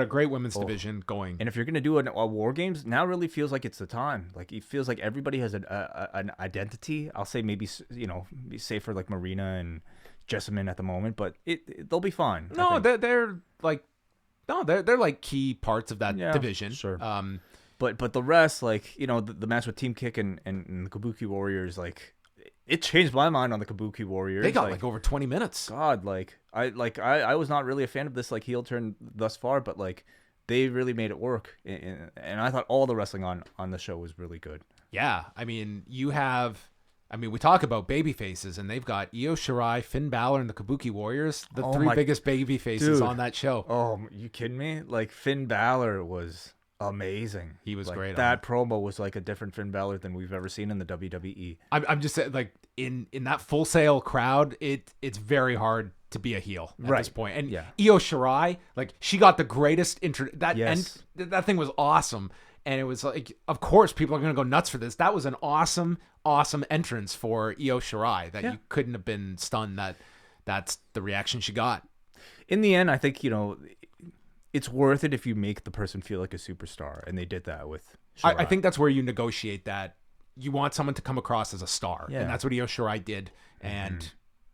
B: great women's division going.
A: And if you're going to do a War Games, now really feels like it's the time. Like, it feels like everybody has an identity. I'll say maybe, be safe for like Marina and Jessamine at the moment, but they'll be fine.
B: No, they're like key parts of that division.
A: Sure. But the rest, like, the match with Team Kick and the Kabuki Warriors, like, it changed my mind on the Kabuki Warriors.
B: They got like over 20 minutes.
A: God, I was not really a fan of this like heel turn thus far, but like they really made it work, and I thought all the wrestling on the show was really good.
B: Yeah, I mean, we talk about baby faces, and they've got Io Shirai, Finn Balor, and the Kabuki Warriors, the 3 biggest baby faces on that show.
A: Oh, you kidding me? Like, Finn Balor was amazing.
B: He was great.
A: That promo was like a different Finn Balor than we've ever seen in the WWE.
B: I'm just saying, like, in that Full Sail crowd, it's very hard to be a heel at
A: Right.
B: this point. And
A: Yeah.
B: Io Shirai, like, she got the greatest intro.
A: Yes.
B: And that thing was awesome. And it was like, of course, people are going to go nuts for this. That was an awesome, awesome entrance for Io Shirai that
A: Yeah.
B: you couldn't have been stunned that that's the reaction she got.
A: In the end, I think, it's worth it if you make the person feel like a superstar, and they did that with
B: I
A: Shirai.
B: think that's where you negotiate that. You want someone to come across as a star.
A: Yeah.
B: And that's what Io Shirai did. And,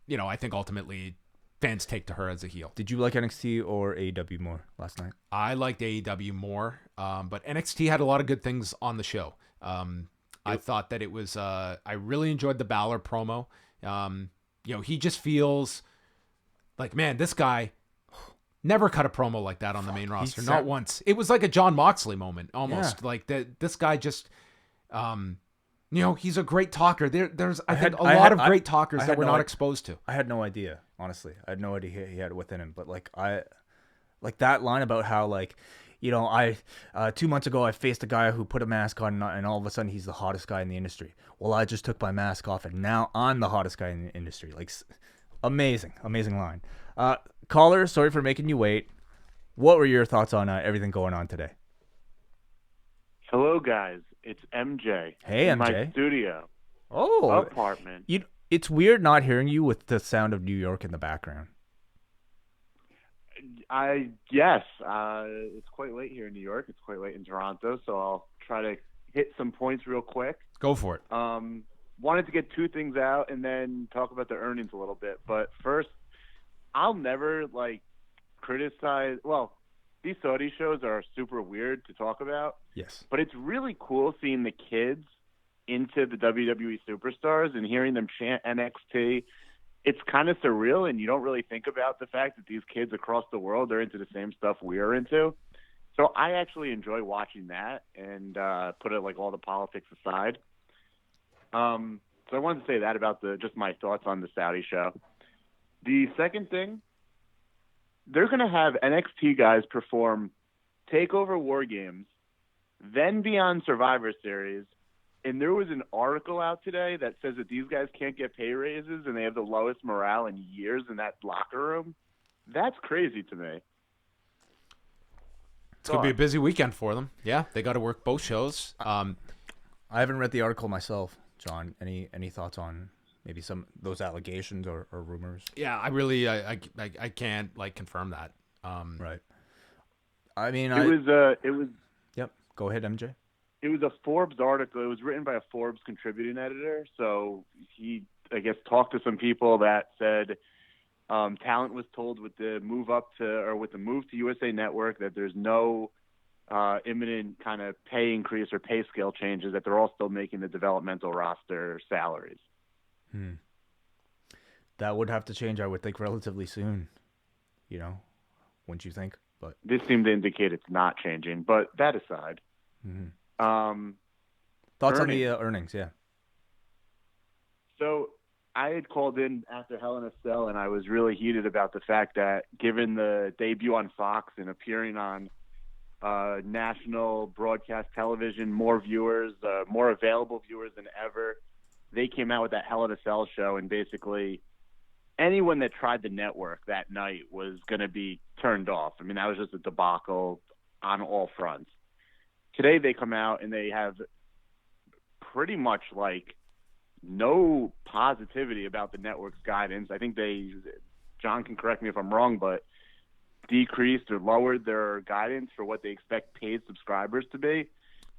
B: I think ultimately fans take to her as a heel.
A: Did you like NXT or AEW more last night?
B: I liked AEW more, but NXT had a lot of good things on the show. I thought that it was. I really enjoyed the Balor promo. He just feels like, man, this guy never cut a promo like that on the main roster, not once. It was like a Jon Moxley moment, almost.
A: Yeah.
B: Like that. This guy just, he's a great talker. There's I think a lot of great talkers that we're not exposed to.
A: I had no idea, honestly. I had no idea he had it within him. But like that line about how, like, 2 months ago I faced a guy who put a mask on, and all of a sudden he's the hottest guy in the industry. Well, I just took my mask off, and now I'm the hottest guy in the industry. Like, amazing line. Caller, sorry for making you wait. What were your thoughts on everything going on today?
D: Hello, guys. It's MJ.
A: Hey,
D: in
A: MJ.
D: my studio
A: Oh,
D: apartment.
A: it's weird not hearing you with the sound of New York in the background.
D: Yes. It's quite late here in New York. It's quite late in Toronto, so I'll try to hit some points real quick.
B: Go for it.
D: Wanted to get two things out and then talk about the earnings a little bit. But first, I'll never criticize. Well, these Saudi shows are super weird to talk about.
A: Yes.
D: But it's really cool seeing the kids into the WWE superstars and hearing them chant NXT. It's kind of surreal, and you don't really think about the fact that these kids across the world are into the same stuff we are into. So I actually enjoy watching that and put it all the politics aside. So I wanted to say that about just my thoughts on the Saudi show. The second thing, they're going to have NXT guys perform TakeOver War Games, then be on Survivor Series. And there was an article out today that says that these guys can't get pay raises and they have the lowest morale in years in that locker room. That's crazy to me.
B: It's going to be a busy weekend for them. Yeah, they got to work both shows.
A: I haven't read the article myself, John. Any thoughts on maybe some those allegations or rumors?
B: Yeah, I really I can't confirm that.
A: Right. I mean,
D: It was.
A: Yep. Go ahead, MJ.
D: It was a Forbes article. It was written by a Forbes contributing editor. So he, I guess, talked to some people that said talent was told with the move to USA Network that there's no imminent kind of pay increase or pay scale changes, that they're all still making the developmental roster salaries.
A: That would have to change, I would think, relatively soon. Wouldn't you think? But
D: this seemed to indicate it's not changing. But that aside,
A: thoughts on the earnings? Yeah.
D: So I had called in after Hell in a Cell, and I was really heated about the fact that, given the debut on Fox and appearing on national broadcast television, more viewers, more available viewers than ever, they came out with that Hell in a Cell show, and basically anyone that tried the network that night was going to be turned off. I mean, that was just a debacle on all fronts. Today they come out and they have pretty much no positivity about the network's guidance. I think John can correct me if I'm wrong, but decreased or lowered their guidance for what they expect paid subscribers to be.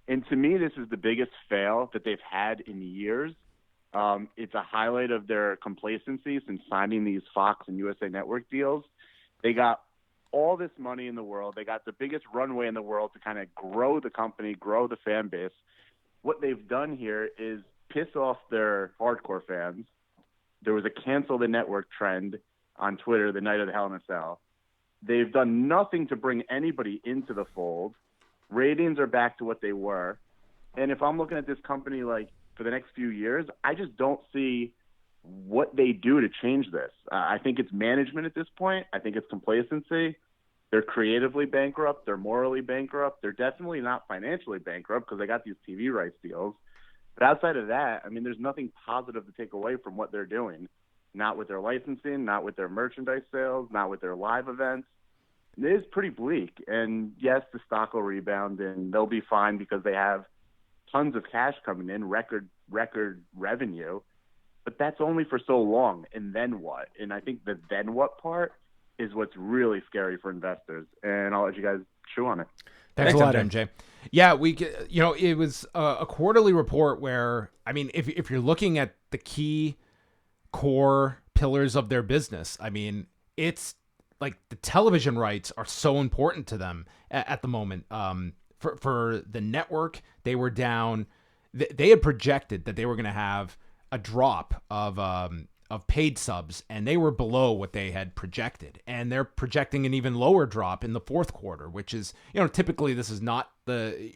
D: And to me, this is the biggest fail that they've had in years. It's a highlight of their complacency since signing these Fox and USA Network deals. They got all this money in the world. They got the biggest runway in the world to kind of grow the company, grow the fan base. What they've done here is piss off their hardcore fans. There was a cancel the network trend on Twitter the night of the Hell in a Cell. They've done nothing to bring anybody into the fold. Ratings are back to what they were. And if I'm looking at this company for the next few years, I just don't see what they do to change this. I think it's management at this point. I think it's complacency. They're creatively bankrupt. They're morally bankrupt. They're definitely not financially bankrupt because they got these TV rights deals. But outside of that, I mean, there's nothing positive to take away from what they're doing. not with their licensing, not with their merchandise sales, not with their live events. It is pretty bleak. And yes, the stock will rebound and they'll be fine because they have tons of cash coming in, record revenue. But that's only for so long. And then what? And I think the then what part is what's really scary for investors. And I'll let you guys chew on it.
B: Thanks a lot, MJ. Yeah, it was a quarterly report where, I mean, if you're looking at the key core pillars of their business, I mean, it's like the television rights are so important to them at the moment. For the network, they were down. They had projected that they were going to have a drop of paid subs, and they were below what they had projected. And they're projecting an even lower drop in the fourth quarter, which is, typically this is not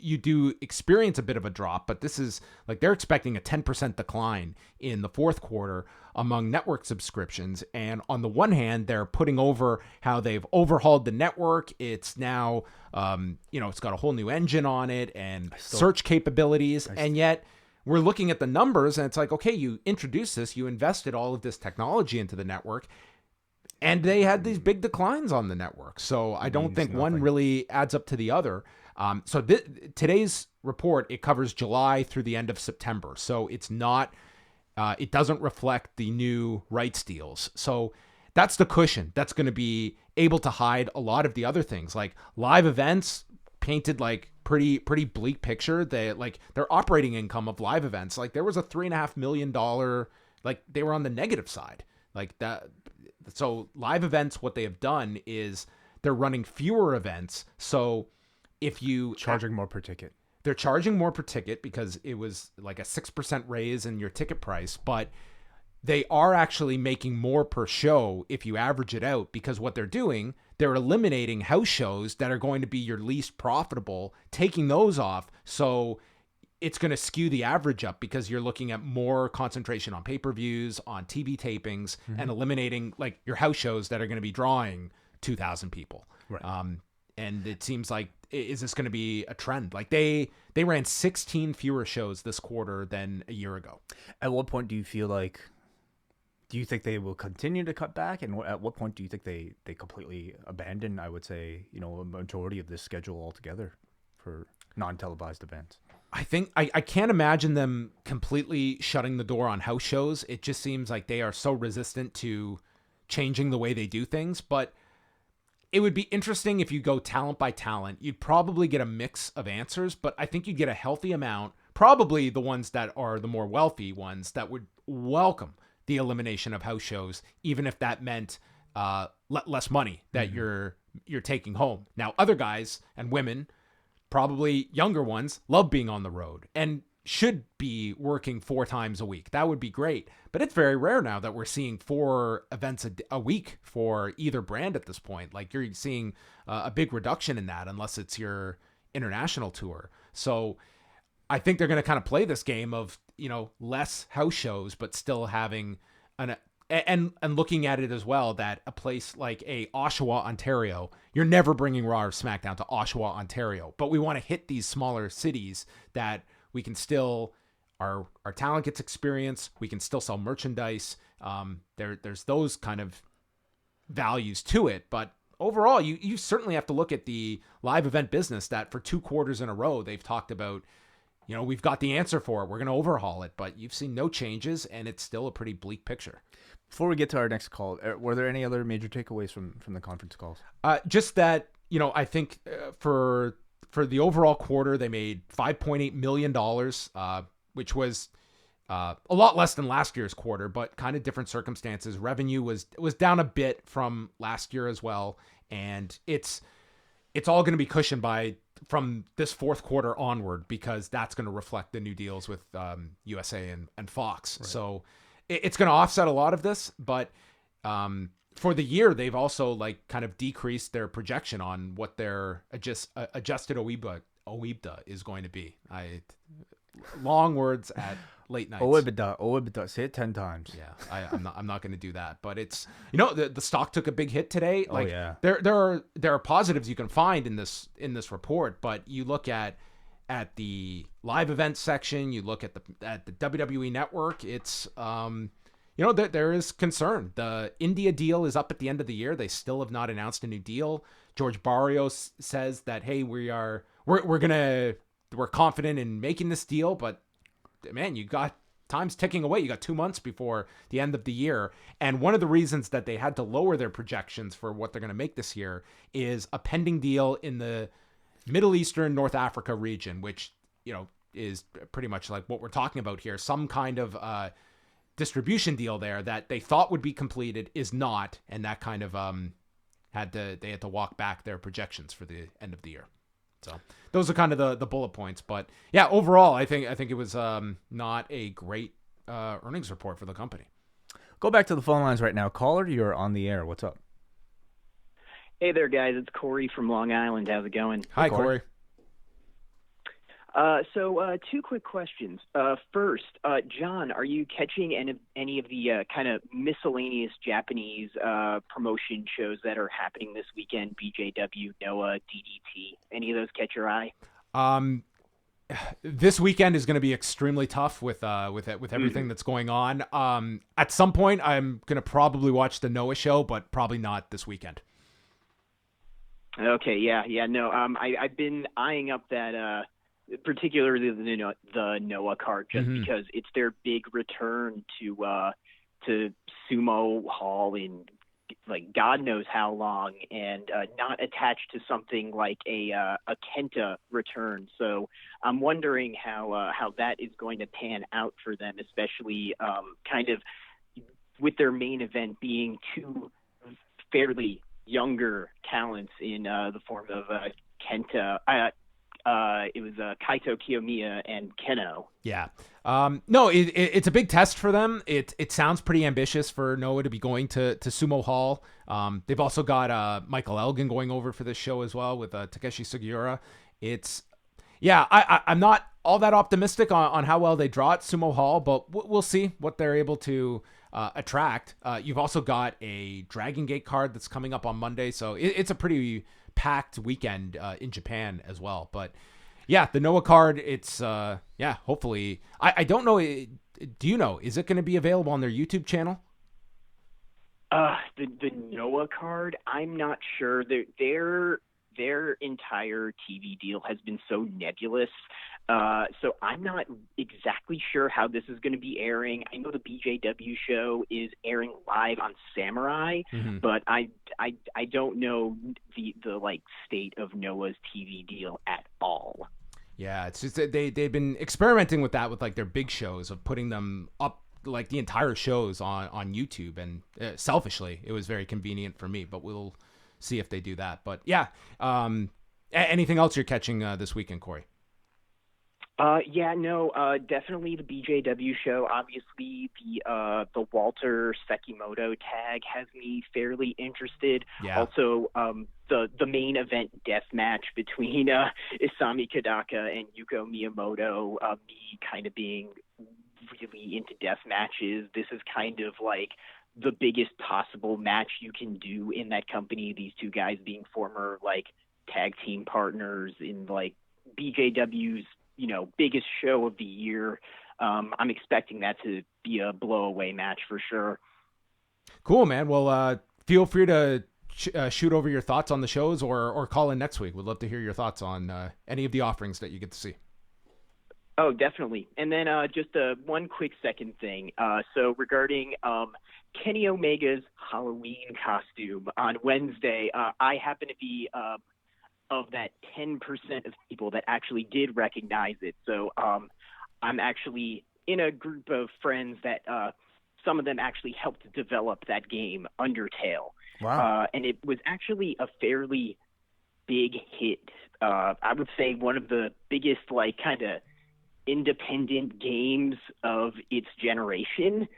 B: you do experience a bit of a drop, but this is like they're expecting a 10% decline in the fourth quarter among network subscriptions. And on the one hand, they're putting over how they've overhauled the network. It's now, it's got a whole new engine on it and search capabilities. And yet we're looking at the numbers and it's like, okay, you introduced this, you invested all of this technology into the network, and they had these big declines on the network. So I don't think one really adds up to the other. So today's report, it covers July through the end of September. So it's not, it doesn't reflect the new rights deals. So that's the cushion that's going to be able to hide a lot of the other things, like live events painted like pretty bleak picture. They like their operating income of live events, like there was a $3.5 million, like they were on the negative side, like that. So live events, what they have done is they're running fewer events. So if you
A: charging more per ticket,
B: they're charging more per ticket because it was like a 6% raise in your ticket price, but they are actually making more per show if you average it out, because what they're doing, they're eliminating house shows that are going to be your least profitable, taking those off. So it's going to skew the average up because you're looking at more concentration on pay-per-views, on TV tapings, and eliminating like your house shows that are going to be drawing 2,000 people.
A: Right.
B: And it seems like, is this going to be a trend? Like they ran 16 fewer shows this quarter than a year ago.
A: At what point do you feel like, do you think they will continue to cut back? And at what point do you think they completely abandon, I would say, a majority of this schedule altogether for non-televised events?
B: I think I can't imagine them completely shutting the door on house shows. It just seems like they are so resistant to changing the way they do things. But it would be interesting if you go talent by talent. You'd probably get a mix of answers, but I think you'd get a healthy amount, probably the ones that are the more wealthy ones that would welcome the elimination of house shows, even if that meant less money that you're taking home. Now, other guys and women, probably younger ones, love being on the road and should be working 4 times a week. That would be great. But it's very rare now that we're seeing 4 events a week for either brand at this point. Like you're seeing a big reduction in that unless it's your international tour. So I think they're going to kind of play this game of, less house shows, but still having and looking at it as well, that a place like Oshawa, Ontario, you're never bringing Raw or SmackDown to Oshawa, Ontario, but we want to hit these smaller cities that we can still, our talent gets experience. We can still sell merchandise. There's those kind of values to it, but overall, you certainly have to look at the live event business that for 2 quarters in a row, they've talked about, we've got the answer for it. We're going to overhaul it, but you've seen no changes, and it's still a pretty bleak picture.
A: Before we get to our next call, were there any other major takeaways from the conference calls?
B: Just that, I think for the overall quarter, they made $5.8 million, which was a lot less than last year's quarter, but kind of different circumstances. Revenue was down a bit from last year as well, and it's all going to be cushioned from this fourth quarter onward, because that's going to reflect the new deals with USA and Fox. Right. So it's going to offset a lot of this, but for the year, they've also kind of decreased their projection on what their adjusted OIBDA is going to be. Long words at late nights.
A: OIBDA. Say it 10 times.
B: Yeah, I'm not going to do that. But it's the stock took a big hit today.
A: Yeah.
B: There are positives you can find in this report, but you look at the live event section, you look at the WWE Network. It's there is concern. The India deal is up at the end of the year. They still have not announced a new deal. George Barrios says that, hey, we're confident in making this deal, but man, you got time's ticking away. You got 2 months before the end of the year. And one of the reasons that they had to lower their projections for what they're going to make this year is a pending deal in the Middle Eastern, North Africa region, which, is pretty much like what we're talking about here. Some kind of distribution deal there that they thought would be completed is not. And that kind of they had to walk back their projections for the end of the year. So those are kind of the bullet points, but yeah, overall, I think it was not a great earnings report for the company.
A: Go back to the phone lines right now. Caller, you're on the air. What's up?
E: Hey there, guys. It's Corey from Long Island. How's it going?
B: Hi, Corey.
E: So 2 quick questions. First, John, are you catching any of the kind of miscellaneous Japanese promotion shows that are happening this weekend? BJW, Noah, DDT. Any of those catch your eye?
B: This weekend is going to be extremely tough with everything that's going on. At some point, I'm going to probably watch the Noah show, but probably not this weekend.
E: Okay, yeah, no. I've been eyeing up that. Particularly the Noah card, just because it's their big return to Sumo Hall in like God knows how long, and not attached to something like a Kenta return. So I'm wondering how that is going to pan out for them, especially kind of with their main event being 2 fairly younger talents in the form of Kenta. It was Kaito Kiyomiya and Keno.
B: Yeah. No, it's a big test for them. It sounds pretty ambitious for Noah to be going to Sumo Hall. They've also got Michael Elgin going over for this show as well with Takeshi Sugiura. I'm not all that optimistic on how well they draw at Sumo Hall, but we'll see what they're able to attract. You've also got a Dragon Gate card that's coming up on Monday, so it's a pretty packed weekend in Japan as well. But yeah, the Noah card, it's hopefully I don't know, do you know, is it going to be available on their YouTube channel?
E: The Noah card, I'm not sure. Their entire TV deal has been so nebulous. So I'm not exactly sure how this is going to be airing. I know the BJW show is airing live on Samurai, but I don't know the like state of Noah's TV deal at all.
B: Yeah, it's just that they've been experimenting with that with like their big shows of putting them up like the entire shows on YouTube, and selfishly it was very convenient for me, but we'll see if they do that. But yeah, anything else you're catching this weekend, Corey?
E: Definitely the BJW show. Obviously, the Walter Sekimoto tag has me fairly interested.
B: Yeah.
E: Also, the main event death match between Isami Kadaka and Yuko Miyamoto. Me kind of being really into death matches. This is kind of like the biggest possible match you can do in that company. These 2 guys being former like tag team partners in like BJW's biggest show of the year. I'm expecting that to be a blow-away match for sure.
B: Cool, man. Well, feel free to shoot over your thoughts on the shows or call in next week. We'd love to hear your thoughts on any of the offerings that you get to see.
E: Oh, definitely. And then just one quick second thing. So regarding Kenny Omega's Halloween costume on Wednesday, I happen to be of that 10% of people that actually did recognize it. So I'm actually in a group of friends that some of them actually helped develop that game, Undertale.
A: Wow.
E: And it was actually a fairly big hit. I would say one of the biggest like kind of independent games of its generation.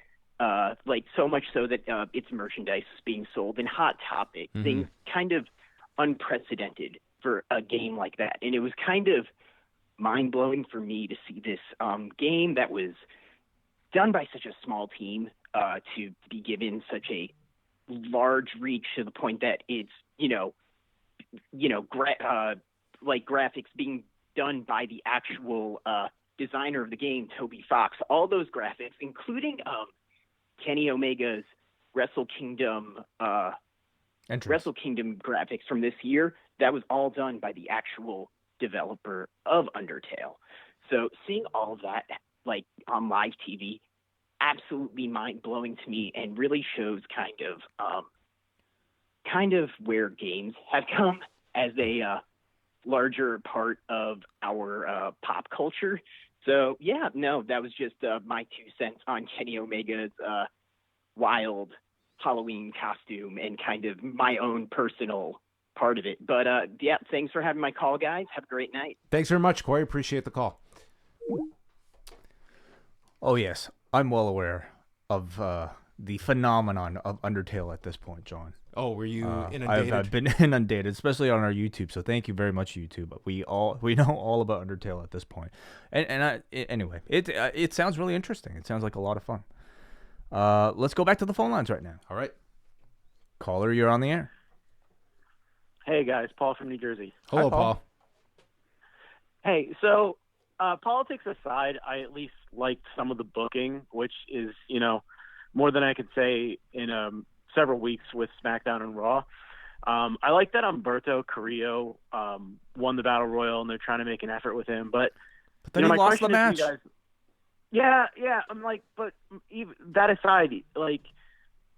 E: Like so much so that its merchandise is being sold in Hot Topic. Things kind of unprecedented for a game like that. And it was kind of mind-blowing for me to see this game that was done by such a small team to be given such a large reach to the point that it's, graphics being done by the actual designer of the game, Toby Fox. All those graphics, including Kenny Omega's Wrestle Kingdom graphics from this year, that was all done by the actual developer of Undertale. So seeing all of that like on live TV, absolutely mind blowing to me, and really shows kind of where games have come as a larger part of our pop culture. So yeah, no, that was just my 2 cents on Kenny Omega's wild Halloween costume and kind of my own personal part of it. But yeah, thanks for having my call, guys. Have a great night.
B: Thanks very much, Corey. Appreciate the call.
A: Oh yes, I'm well aware of the phenomenon of Undertale at this point, John.
B: Oh, were you inundated?
A: I've been inundated, especially on our YouTube. So thank you very much, YouTube. We know all about Undertale at this point. Anyway, it sounds really interesting. It sounds like a lot of fun. Let's go back to the phone lines right now.
B: All right,
A: caller, you're on the air.
F: Hey guys, Paul from New Jersey.
B: Hello,
A: Hi, Paul.
F: Hey, so politics aside, I at least liked some of the booking, which is, more than I could say in several weeks with SmackDown and Raw. I like that Humberto Carrillo won the Battle Royal, and they're trying to make an effort with him. But
A: then he lost the match.
F: Yeah. I'm like, but even that aside, like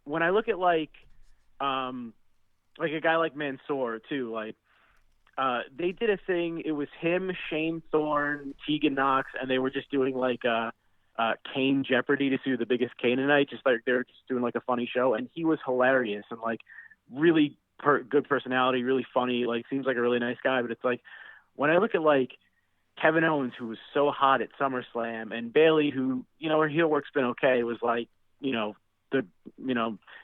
F: when I look at like a guy like Mansoor too, like they did a thing. It was him, Shane Thorne, Tegan Knox, and they were just doing like Cain Jeopardy to see the biggest Canaanite. Just like they're just doing like a funny show, and he was hilarious and like really good personality, really funny. Like seems like a really nice guy. But it's like when I look at like Kevin Owens, who was so hot at SummerSlam, and Bayley, who her heel work's been okay, was like the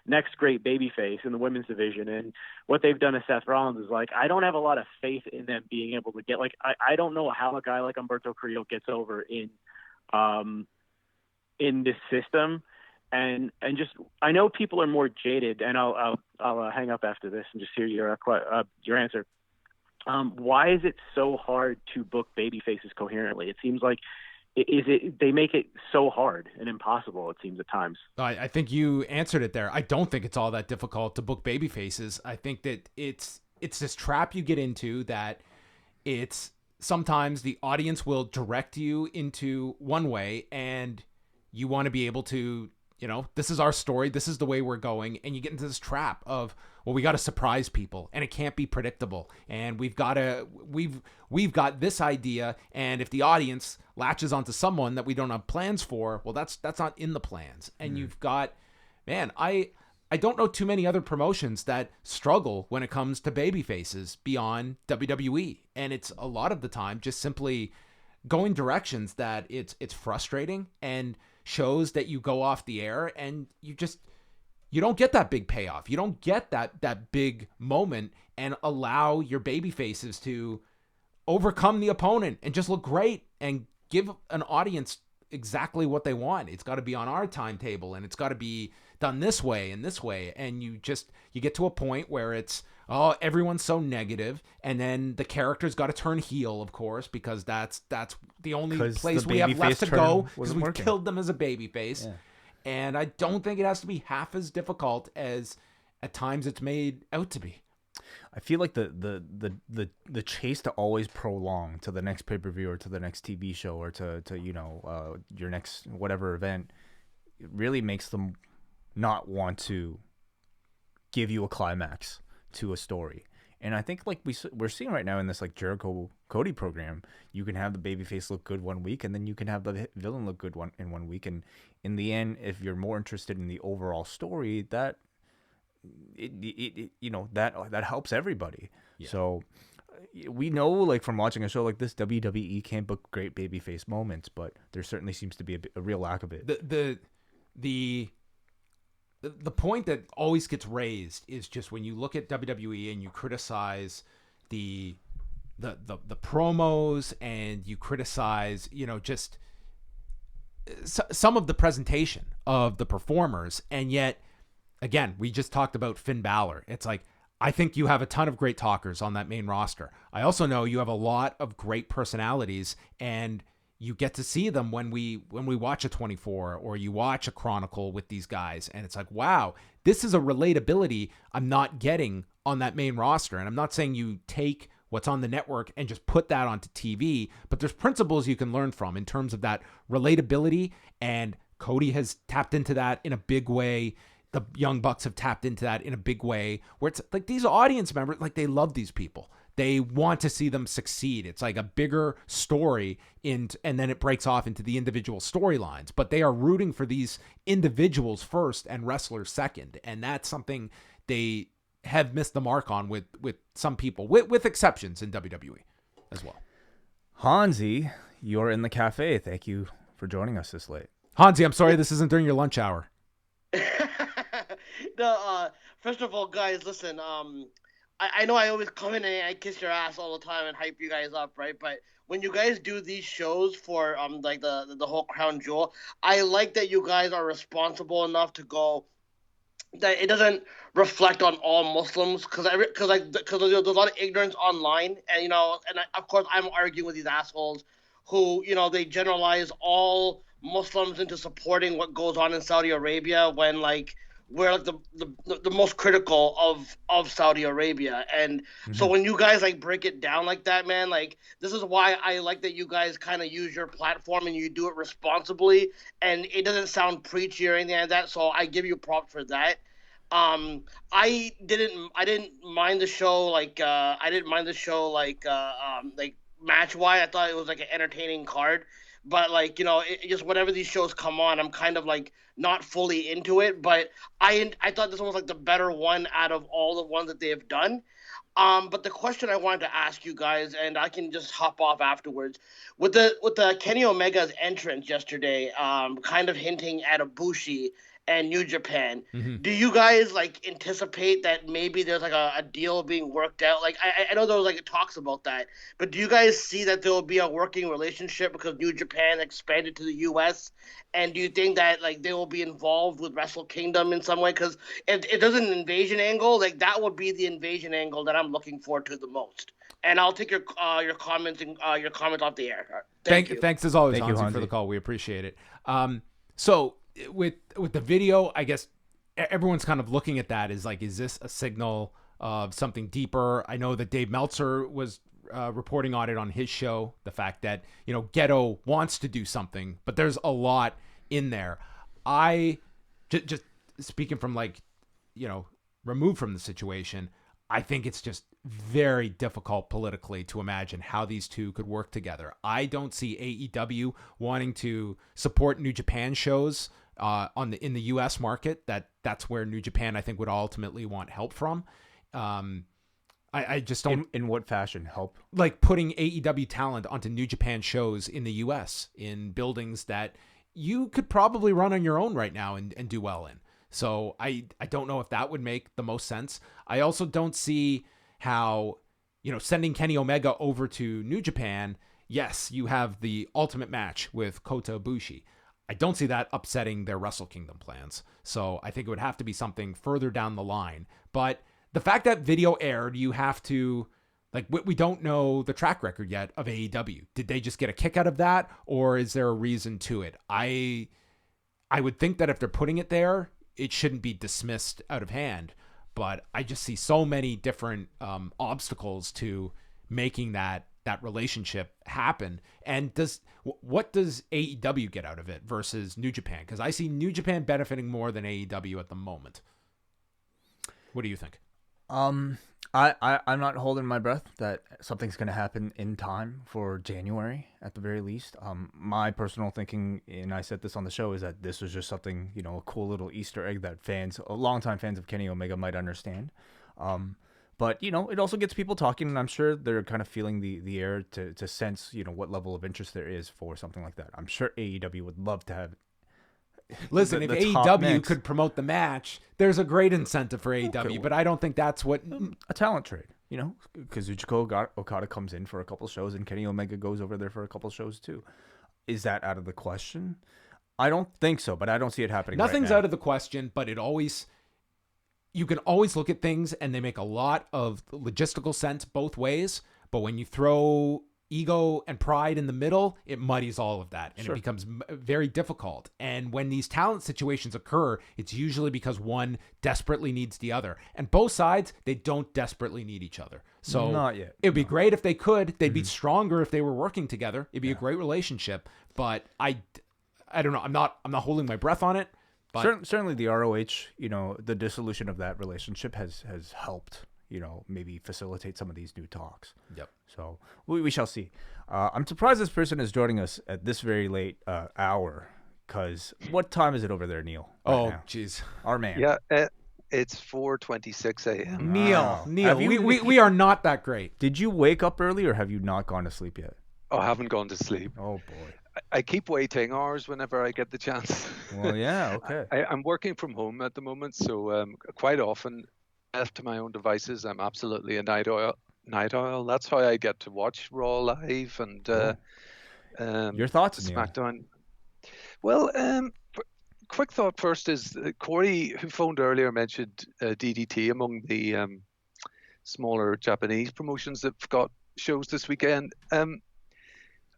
F: next great babyface in the women's division, and what they've done to Seth Rollins is like I don't have a lot of faith in them being able to get like I don't know how a guy like Humberto Carrillo gets over in this system, and just I know people are more jaded, and I'll hang up after this and just hear your answer. Why is it so hard to book babyfaces coherently? It seems like they make it so hard and impossible, it seems at times.
B: I think you answered it there. I don't think it's all that difficult to book babyfaces. I think that it's this trap you get into that it's sometimes the audience will direct you into one way, and you want to be able to, this is our story, this is the way we're going, and you get into this trap of, well, we got to surprise people, and it can't be predictable, and we've got this idea, and if the audience latches onto someone that we don't have plans for, well, that's not in the plans. And you've got, man, I don't know too many other promotions that struggle when it comes to baby faces beyond WWE, and it's a lot of the time just simply going directions that it's frustrating and shows that you go off the air and you don't get that big payoff. You don't get that big moment and allow your baby faces to overcome the opponent and just look great and give an audience exactly what they want. It's got to be on our timetable, and it's got to be done this way and this way. And you get to a point where it's, oh, everyone's so negative, and then the character's got to turn heel, of course, because that's the only place we have left to go, because we've killed them as a babyface. Yeah. And I don't think it has to be half as difficult as at times it's made out to be.
A: I feel like the chase to always prolong to the next pay-per-view or to the next TV show or to your next whatever event, it really makes them not want to give you a climax to a story. And I think like we're seeing right now in this like Jericho Cody program, you can have the babyface look good one week, and then you can have the villain look good in one week. And in the end, if you're more interested in the overall story, that that helps everybody. Yeah. So we know, like from watching a show like this, WWE can't book great babyface moments, but there certainly seems to be a real lack of it.
B: The point that always gets raised is just when you look at WWE and you criticize the promos and you criticize, just some of the presentation of the performers, and yet again, we just talked about Finn Balor. It's like, I think you have a ton of great talkers on that main roster. I also know you have a lot of great personalities, and you get to see them when we watch a 24 or you watch a Chronicle with these guys, and it's like, wow, this is a relatability I'm not getting on that main roster. And I'm not saying you take what's on the network and just put that onto TV, but there's principles you can learn from in terms of that relatability, and Cody has tapped into that in a big way. The Young Bucks have tapped into that in a big way, where it's like these audience members, like, they love these people. They want to see them succeed. It's like a bigger story, and then it breaks off into the individual storylines. But they are rooting for these individuals first and wrestlers second. And that's something they have missed the mark on with some people, with exceptions in WWE as well.
A: Hansi, you're in the cafe. Thank you for joining us this late.
B: Hansi, I'm sorry this isn't during your lunch hour.
G: No, first of all, guys, listen, I know I always come in and I kiss your ass all the time and hype you guys up, right? But when you guys do these shows for like the whole Crown Jewel, I like that you guys are responsible enough to go that it doesn't reflect on all Muslims, because there's a lot of ignorance online, and of course I'm arguing with these assholes who they generalize all Muslims into supporting what goes on in Saudi Arabia when like we're like the most critical of Saudi Arabia. And so when you guys like break it down like that, man, like this is why I like that you guys kind of use your platform and you do it responsibly, and it doesn't sound preachy or anything like that. So I give you props for that. I didn't mind the show like match wise. I thought it was like an entertaining card. But like it just whenever these shows come on, I'm kind of like not fully into it. But I thought this one was like the better one out of all the ones that they have done. But the question I wanted to ask you guys, and I can just hop off afterwards, with the Kenny Omega's entrance yesterday, kind of hinting at Ibushi and New Japan. Do you guys like anticipate that maybe there's like a deal being worked out? Like I know there was like talks about that, but do you guys see that there will be a working relationship because New Japan expanded to the US? And do you think that like they will be involved with Wrestle Kingdom in some way? Because if there's an invasion angle, like that would be the invasion angle that I'm looking forward to the most. And I'll take your comments and your comments off the air. Thank you.
B: Thanks as always,
A: Thank you,
B: Hansi, for
A: Hansi.
B: the call. We appreciate it. So with the video, I guess everyone's kind of looking at that as like, is this a signal of something deeper? I know that Dave Meltzer was reporting on it on his show, the fact that Ghetto wants to do something, but there's a lot in there. I just speaking from like removed from the situation, I think it's just very difficult politically to imagine how these two could work together. I don't see AEW wanting to support New Japan shows in the US market. That's where New Japan, I think, would ultimately want help from. I just don't.
A: In what fashion? Help?
B: Like putting AEW talent onto New Japan shows in the US in buildings that you could probably run on your own right now and do well in. So I don't know if that would make the most sense. I also don't see how, sending Kenny Omega over to New Japan, yes, you have the ultimate match with Kota Ibushi. I don't see that upsetting their Wrestle Kingdom plans. So I think it would have to be something further down the line. But the fact that video aired, you have to, like, we don't know the track record yet of AEW. Did they just get a kick out of that, or is there a reason to it? I would think that if they're putting it there, it shouldn't be dismissed out of hand. But I just see so many different obstacles to making that relationship happen. And what does AEW get out of it versus New Japan? Because I see New Japan benefiting more than AEW at the moment. What do you think?
A: I'm not holding my breath that something's going to happen in time for January at the very least. My personal thinking, and I said this on the show, is that this was just something, a cool little Easter egg that longtime fans of Kenny Omega might understand. But, it also gets people talking, and I'm sure they're kind of feeling the air to sense, what level of interest there is for something like that. I'm sure AEW would love to have.
B: Listen, if AEW could promote the match, there's a great incentive for AEW,
A: Okay.
B: but I don't think that's what...
A: A talent trade, Kazuchika Okada comes in for a couple shows, and Kenny Omega goes over there for a couple shows too. Is that out of the question? I don't think so, but I don't see it happening.
B: Nothing's
A: right now.
B: out of the question, but you can always look at things and they make a lot of logistical sense both ways. But when you throw, ego and pride in the middle, it muddies all of that, and it becomes very difficult. And when these talent situations occur, it's usually because one desperately needs the other, and both sides, they don't desperately need each other. So
A: not yet.
B: It would be great if they could. They'd be stronger if they were working together. It'd be a great relationship. But I don't know. I'm not holding my breath on it. But
A: Certainly the ROH, the dissolution of that relationship has helped, maybe facilitate some of these new talks.
B: Yep.
A: So we shall see. I'm surprised this person is joining us at this very late hour, because what time is it over there, Neil?
B: Oh, jeez.
A: Our man.
H: Yeah, it's 4:26 a.m.
B: Neil,
A: Have you-
B: we are not that great.
A: Did you wake up early, or have you not gone to sleep yet?
H: Oh, I haven't gone to sleep.
A: Oh, boy.
H: I keep waiting hours whenever I get the chance.
A: Well, yeah, okay.
H: I'm working from home at the moment, so quite often, left to my own devices, I'm absolutely a night owl. That's how I get to watch Raw live and
A: Your thoughts, Neil?
H: SmackDown. Well, quick thought first is Corey, who phoned earlier, mentioned DDT among the smaller Japanese promotions that've got shows this weekend.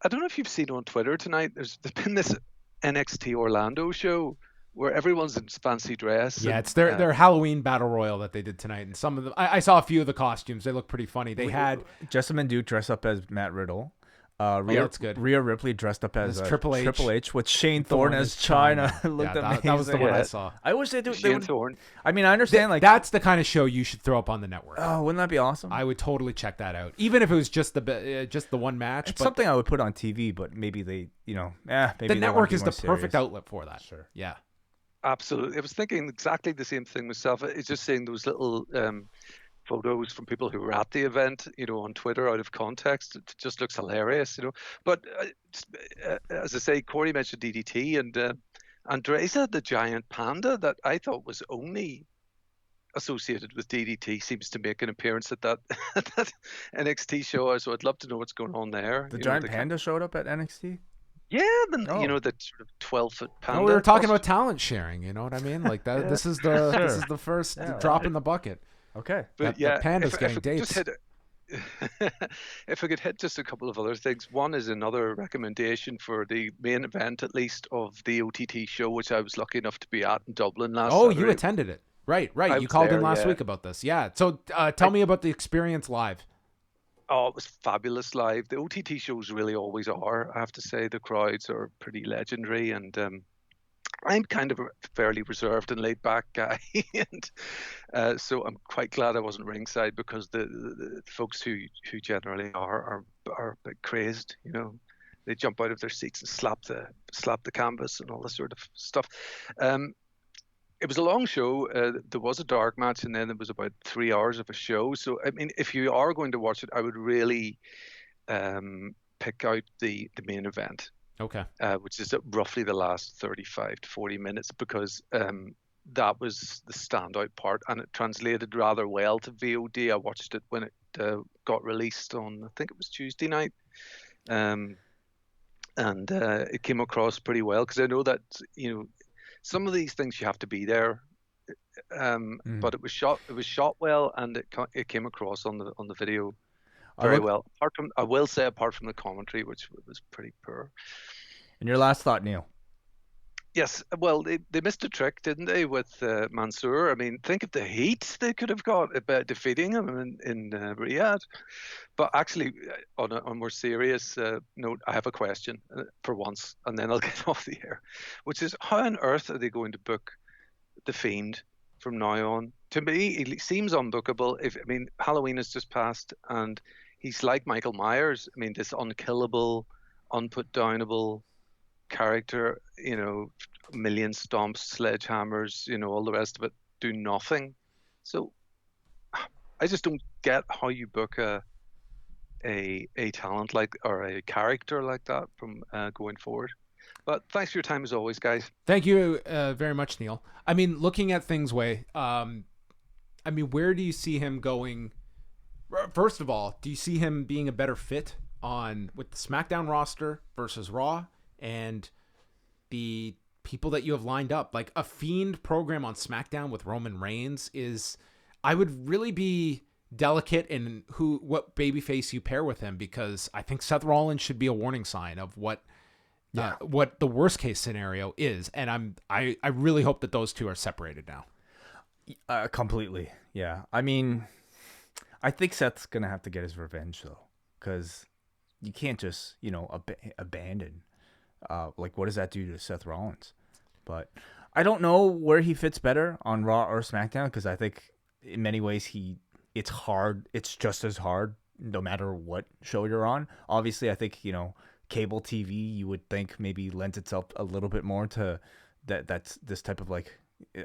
H: I don't know if you've seen on Twitter tonight, there's been this NXT Orlando show where everyone's in fancy dress.
B: Yeah,
H: and,
B: it's their Halloween battle royal that they did tonight, and some of them I saw a few of the costumes. They look pretty funny. They had
A: Jessamine Duke dressed up as Matt Riddle.
B: that's good.
A: Rhea Ripley dressed up as
B: Triple H.
A: with Shane Thorne as China. Looked amazing.
B: That was the one I saw.
A: I wish they
H: Shane
A: would.
H: Thorne.
A: I mean, I understand.
B: That's the kind of show you should throw up on the network.
A: Oh, wouldn't that be awesome?
B: I would totally check that out, even if it was just the one match.
A: It's
B: but
A: something I would put on TV, but maybe they, maybe
B: the network is the perfect outlet for that.
A: Sure.
B: Yeah.
H: Absolutely. I was thinking exactly the same thing myself. It's just seeing those little photos from people who were at the event, on Twitter out of context. It just looks hilarious, But as I say, Corey mentioned DDT, and Andresa, the giant panda that I thought was only associated with DDT, seems to make an appearance at that that NXT show. So I'd love to know what's going on there.
A: The giant panda showed up at NXT?
H: Yeah, the sort of 12-foot panda.
B: No, we were talking about talent sharing. You know what I mean? Like that.
H: Yeah.
B: This is the first drop in the bucket.
A: Okay.
H: But
B: the panda's getting
H: I
B: dates.
H: If I could hit just a couple of other things. One is another recommendation for the main event, at least, of the OTT show, which I was lucky enough to be at in Dublin last Saturday.
B: You attended it. Right.
H: I
B: You
H: was
B: called in
H: there,
B: last
H: yeah.
B: week about this. Yeah. So tell me about the experience live.
H: Oh, it was fabulous live. The OTT shows really always are. I have to say the crowds are pretty legendary, and I'm kind of a fairly reserved and laid back guy, and so I'm quite glad I wasn't ringside, because the folks who generally are a bit crazed. They jump out of their seats and slap the canvas and all this sort of stuff. It was a long show. There was a dark match, and then there was about 3 hours of a show. So, I mean, if you are going to watch it, I would really pick out the main event.
B: Okay.
H: Which is roughly the last 35 to 40 minutes, because that was the standout part, and it translated rather well to VOD. I watched it when it got released on, I think it was Tuesday night. And it came across pretty well, because I know that, some of these things you have to be there, but it was shot well, and it came across on the video very well. Apart from the commentary, which was pretty poor.
A: And your last thought, Neil?
H: Yes, well, they missed a trick, didn't they, with Mansoor? I mean, think of the heat they could have got about defeating him in Riyadh. But actually, on a more serious note, I have a question for once, and then I'll get off the air, which is, how on earth are they going to book the Fiend from now on? To me, it seems unbookable. Halloween has just passed, and he's like Michael Myers. I mean, this unkillable, unputdownable character, million stomps, sledgehammers, all the rest of it, do nothing. So I just don't get how you book a talent or a character like that from going forward. But thanks for your time as always, guys.
B: Thank you very much, Neil. I mean, looking at things, where do you see him going? First of all, do you see him being a better fit with the SmackDown roster versus Raw, and the people that you have lined up? Like, a Fiend program on SmackDown with Roman Reigns I would really be delicate in what babyface you pair with him, because I think Seth Rollins should be a warning sign of what the worst case scenario is, and I really hope that those two are separated now.
A: Completely, yeah. I mean, I think Seth's gonna have to get his revenge though, because you can't just abandon. Like, what does that do to Seth Rollins? But I don't know where he fits better on Raw or SmackDown, because I think in many ways it's hard. It's just as hard no matter what show you're on. Obviously, I think cable TV, you would think maybe lends itself a little bit more to that's this type of, like,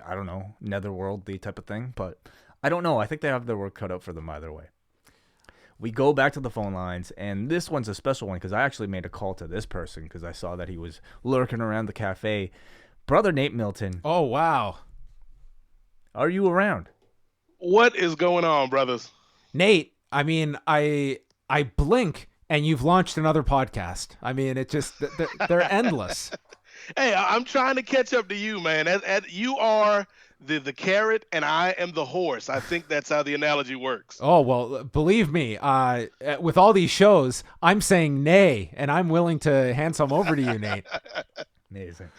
A: I don't know, netherworldly type of thing. But I don't know. I think they have their work cut out for them either way. We go back to the phone lines, and this one's a special one because I actually made a call to this person because I saw that he was lurking around the cafe. Brother Nate Milton.
B: Oh, wow.
A: Are you around?
I: What is going on, brothers?
B: Nate, I mean, I blink and you've launched another podcast. I mean, it just, they're endless.
I: Hey, I'm trying to catch up to you, man. You are the carrot and I am the horse. I think that's how the analogy works.
B: Oh, well, believe me, with all these shows, I'm saying nay, and I'm willing to hand some over to you, Nate.
A: Amazing.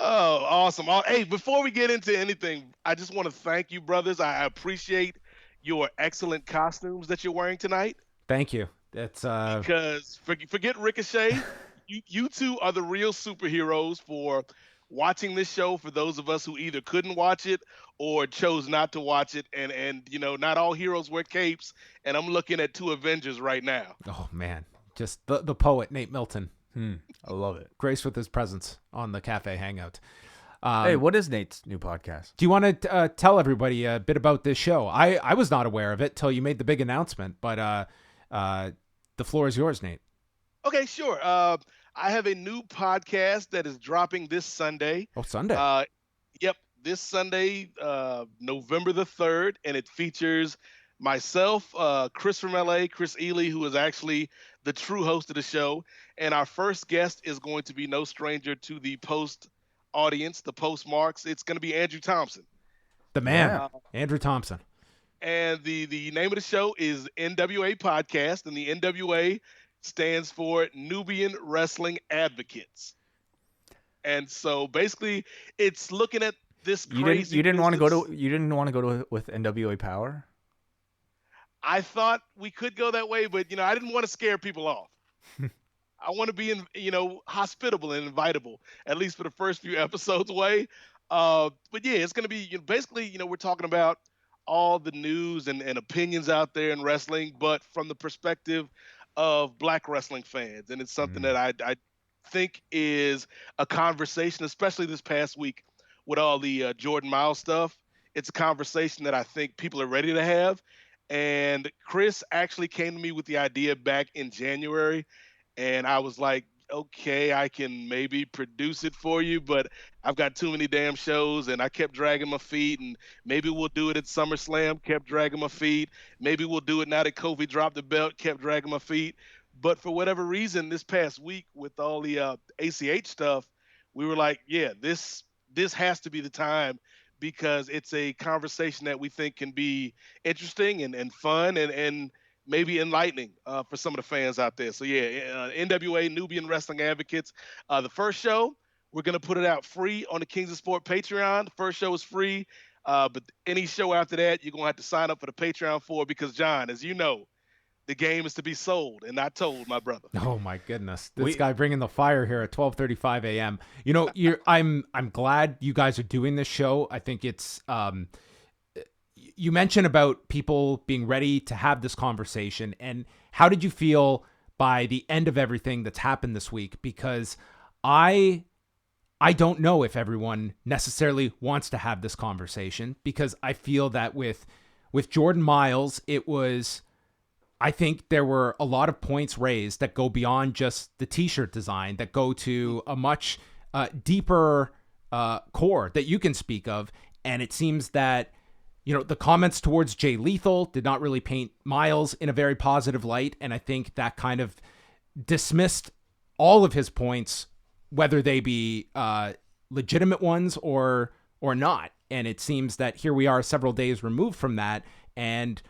I: Oh, awesome. Hey, before we get into anything, I just want to thank you, brothers. I appreciate your excellent costumes that you're wearing tonight.
B: Thank you. That's
I: because forget Ricochet. You two are the real superheroes for watching this show, for those of us who either couldn't watch it or chose not to watch it. And not all heroes wear capes, and I'm looking at two Avengers right now.
B: Oh, man. Just the poet, Nate Milton.
A: I love it.
B: Graced with his presence on the Café Hangout.
A: Hey, what is Nate's new podcast?
B: Do you want to tell everybody a bit about this show? I was not aware of it till you made the big announcement, but the floor is yours, Nate.
I: Okay, sure. I have a new podcast that is dropping this Sunday.
B: Oh, Sunday.
I: Yep, this Sunday, November the 3rd, and it features myself, Chris from LA, Chris Ely, who is actually the true host of the show, and our first guest is going to be no stranger to the post audience, the postmarks. It's going to be Andrew Thompson.
B: The man, Andrew Thompson.
I: And the name of the show is NWA Podcast, and the NWA stands for Nubian Wrestling Advocates. And so basically, it's looking at this crazy.
A: You didn't want to go to with NWA Power.
I: I thought we could go that way, but I didn't want to scare people off. I want to be hospitable and invitable, at least for the first few episodes away. But yeah, it's going to be basically, we're talking about all the news and opinions out there in wrestling, but from the perspective of Black wrestling fans. And it's something that I think is a conversation, especially this past week with all the Jordan Miles stuff. It's a conversation that I think people are ready to have. And Chris actually came to me with the idea back in January. And I was like, okay, I can maybe produce it for you, but I've got too many damn shows, and I kept dragging my feet, and maybe we'll do it at SummerSlam, kept dragging my feet. Maybe we'll do it now that Kofi dropped the belt, kept dragging my feet. But for whatever reason, this past week with all the ACH stuff, we were like, yeah, this has to be the time, because it's a conversation that we think can be interesting and fun and maybe enlightening for some of the fans out there. So yeah, NWA, Nubian Wrestling Advocates. The first show, we're going to put it out free on the Kings of Sport Patreon. The first show is free, but any show after that, you're going to have to sign up for the Patreon for, because, John, as you know, the game is to be sold and not told, my brother.
B: Oh my goodness, this guy bringing the fire here at 12:35 a.m. I'm glad you guys are doing this show. I think it's you mentioned about people being ready to have this conversation, and how did you feel by the end of everything that's happened this week? Because I don't know if everyone necessarily wants to have this conversation, because I feel that with Jordan Miles, I think there were a lot of points raised that go beyond just the t-shirt design, that go to a much deeper core that you can speak of. And it seems that, the comments towards Jay Lethal did not really paint Miles in a very positive light. And I think that kind of dismissed all of his points, whether they be legitimate ones or not. And it seems that here we are several days removed from that. And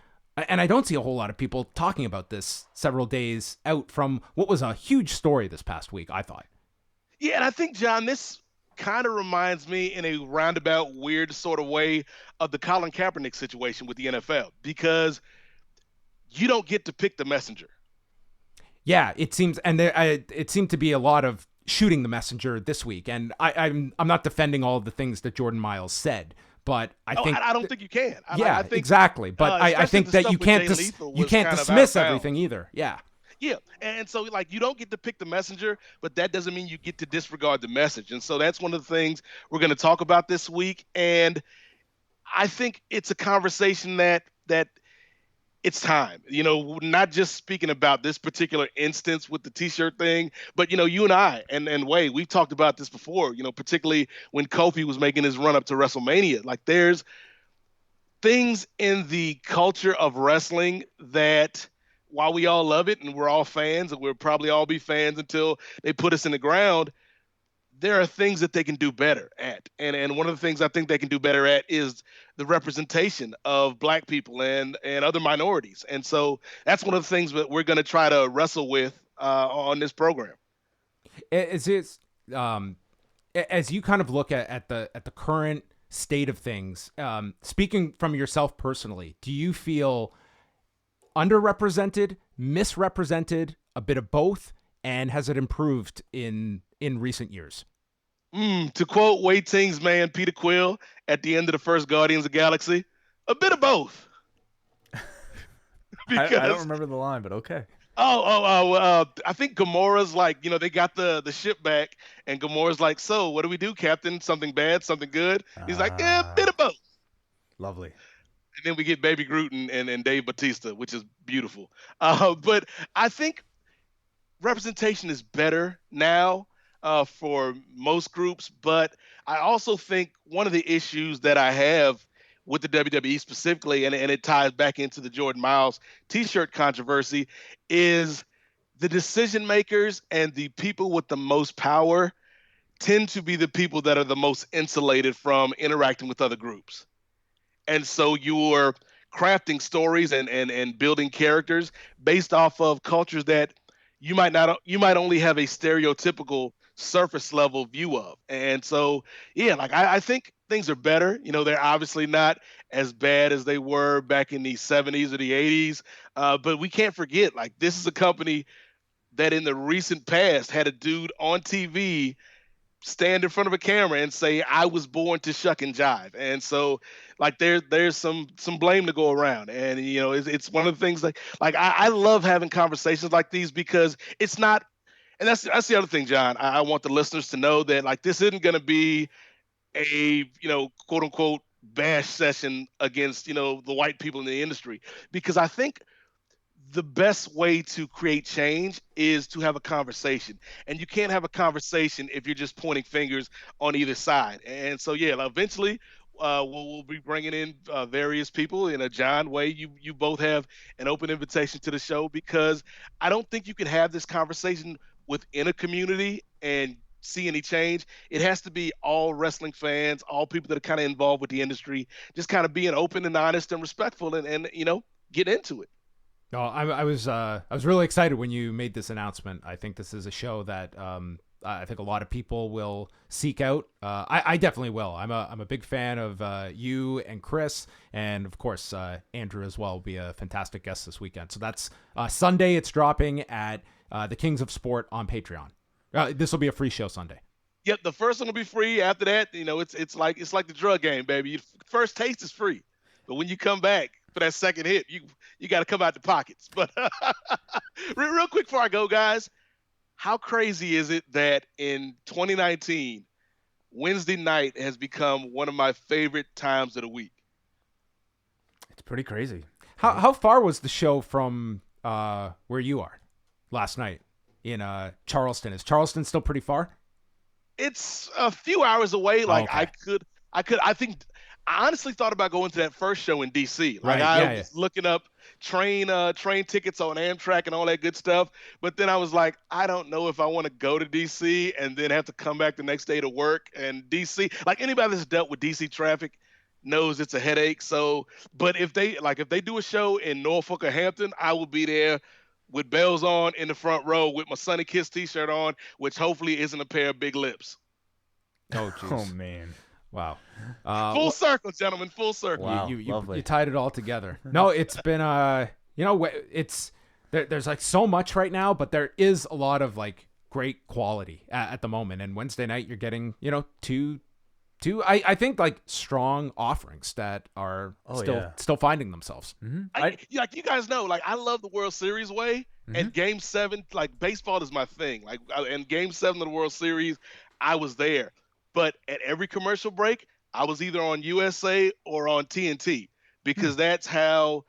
B: And I don't see a whole lot of people talking about this several days out from what was a huge story this past week, I thought.
I: Yeah, and I think, John, this kind of reminds me in a roundabout, weird sort of way of the Colin Kaepernick situation with the NFL, because you don't get to pick the messenger.
B: Yeah, it seems, and it seemed to be a lot of shooting the messenger this week. And I'm not defending all of the things that Jordan Miles said, but I
I: don't think you can.
B: I think, exactly. But I think that you can't dismiss everything either. Yeah.
I: Yeah, and so like you don't get to pick the messenger, but that doesn't mean you get to disregard the message. And so that's one of the things we're going to talk about this week. And I think it's a conversation that it's time. Not just speaking about this particular instance with the T-shirt thing, but you and I and Wai, we've talked about this before. Particularly when Kofi was making his run up to WrestleMania. Like there's things in the culture of wrestling that, while we all love it and we're all fans and we'll probably all be fans until they put us in the ground, there are things that they can do better at. And one of the things I think they can do better at is the representation of Black people and other minorities. And so that's one of the things that we're going to try to wrestle with on this program.
B: As you kind of look at the current state of things, speaking from yourself personally, do you feel underrepresented, misrepresented, a bit of both, and has it improved in recent years?
I: To quote Wai Ting's man Peter Quill at the end of the first Guardians of the Galaxy, a bit of both.
A: I don't remember the line, but okay.
I: I think Gamora's like, they got the ship back, and Gamora's like, so what do we do, Captain? Something bad, something good? He's like, yeah, a bit of both.
A: Lovely.
I: And then we get Baby Groot and Dave Bautista, which is beautiful. But I think representation is better now for most groups. But I also think one of the issues that I have with the WWE specifically, and it ties back into the Jordan Miles T-shirt controversy, is the decision makers and the people with the most power tend to be the people that are the most insulated from interacting with other groups. And so you're crafting stories and building characters based off of cultures that you might only have a stereotypical surface level view of. And so, yeah, like I think things are better. They're obviously not as bad as they were back in the 70s or the 80s. But we can't forget, like, this is a company that in the recent past had a dude on TV stand in front of a camera and say, I was born to shuck and jive. And so like there's some blame to go around. And it's one of the things like I love having conversations like these, because it's not, and that's the other thing, John. I want the listeners to know that like this isn't going to be a quote unquote bash session against the white people in the industry, because I think the best way to create change is to have a conversation. And you can't have a conversation if you're just pointing fingers on either side. And so, yeah, eventually we'll be bringing in various people. John, Wai, you both have an open invitation to the show, because I don't think you can have this conversation within a community and see any change. It has to be all wrestling fans, all people that are kind of involved with the industry, just kind of being open and honest and respectful and get into it.
B: No, I was really excited when you made this announcement. I think this is a show that I think a lot of people will seek out. I definitely will. I'm a big fan of you and Chris, and of course Andrew as well will be a fantastic guest this weekend. So that's Sunday. It's dropping at the Kings of Sport on Patreon. This will be a free show Sunday.
I: Yep, the first one will be free. After that, it's like the drug game, baby. First taste is free, but when you come back for that second hit, you got to come out the pockets. But real quick before I go, guys, how crazy is it that in 2019, Wednesday night has become one of my favorite times of the week?
A: It's pretty crazy.
B: How far was the show from where you are last night in Charleston? Is Charleston still pretty far?
I: It's a few hours away. Like,
B: okay.
I: I honestly thought about going to that first show in DC. Like,
B: right,
I: I was looking up train tickets on Amtrak and all that good stuff. But then I was like, I don't know if I want to go to DC and then have to come back the next day to work. And DC, like anybody that's dealt with DC traffic, knows it's a headache. So, but if they do a show in Norfolk or Hampton, I will be there with bells on in the front row with my Sunny Kiss T-shirt on, which hopefully isn't a pair of big lips.
B: Oh,
A: Oh
B: jeez.
A: man.
B: Wow.
I: Full circle, gentlemen. Full circle.
A: Wow.
B: you
A: Lovely.
B: tied it all together. No, it's been it's there's like so much right now, but there is a lot of like great quality at the moment. And Wednesday night you're getting two I think like strong offerings that are still finding themselves.
I: Like you guys know, like I love the World Series way, and Game 7, like baseball is my thing. Like in Game 7 of the World Series, I was there, but at every commercial break, I was either on USA or on TNT because that's how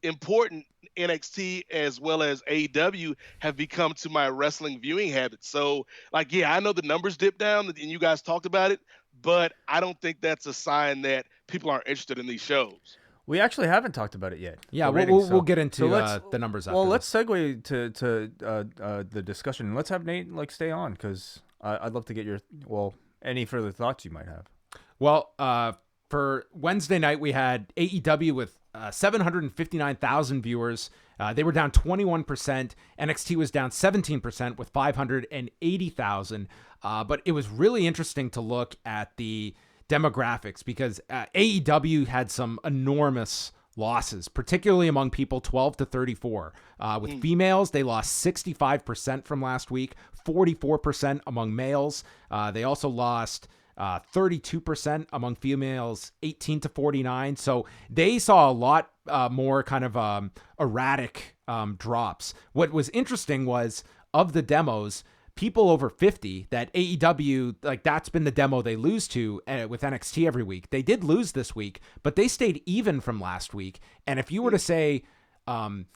I: important NXT as well as AEW have become to my wrestling viewing habits. So, like, yeah, I know the numbers dipped down, and you guys talked about it, but I don't think that's a sign that people aren't interested in these shows.
A: We actually haven't talked about it yet.
B: Yeah,
A: the ratings,
B: we'll get into the numbers after.
A: Well, let's segue to the discussion. Let's have Nate stay on because I'd love to get any further thoughts you might have.
B: Well, for Wednesday night, we had AEW with 759,000 viewers. They were down 21%. NXT was down 17% with 580,000. But it was really interesting to look at the demographics because AEW had some enormous losses, particularly among people 12 to 34. With females, they lost 65% from last week, 44% among males. They also lost 32% among females 18 to 49. So they saw a lot more kind of erratic drops. What was interesting was of the demos, people over 50 that AEW, like that's been the demo they lose to with NXT every week. They did lose this week, but they stayed even from last week. And if you were to say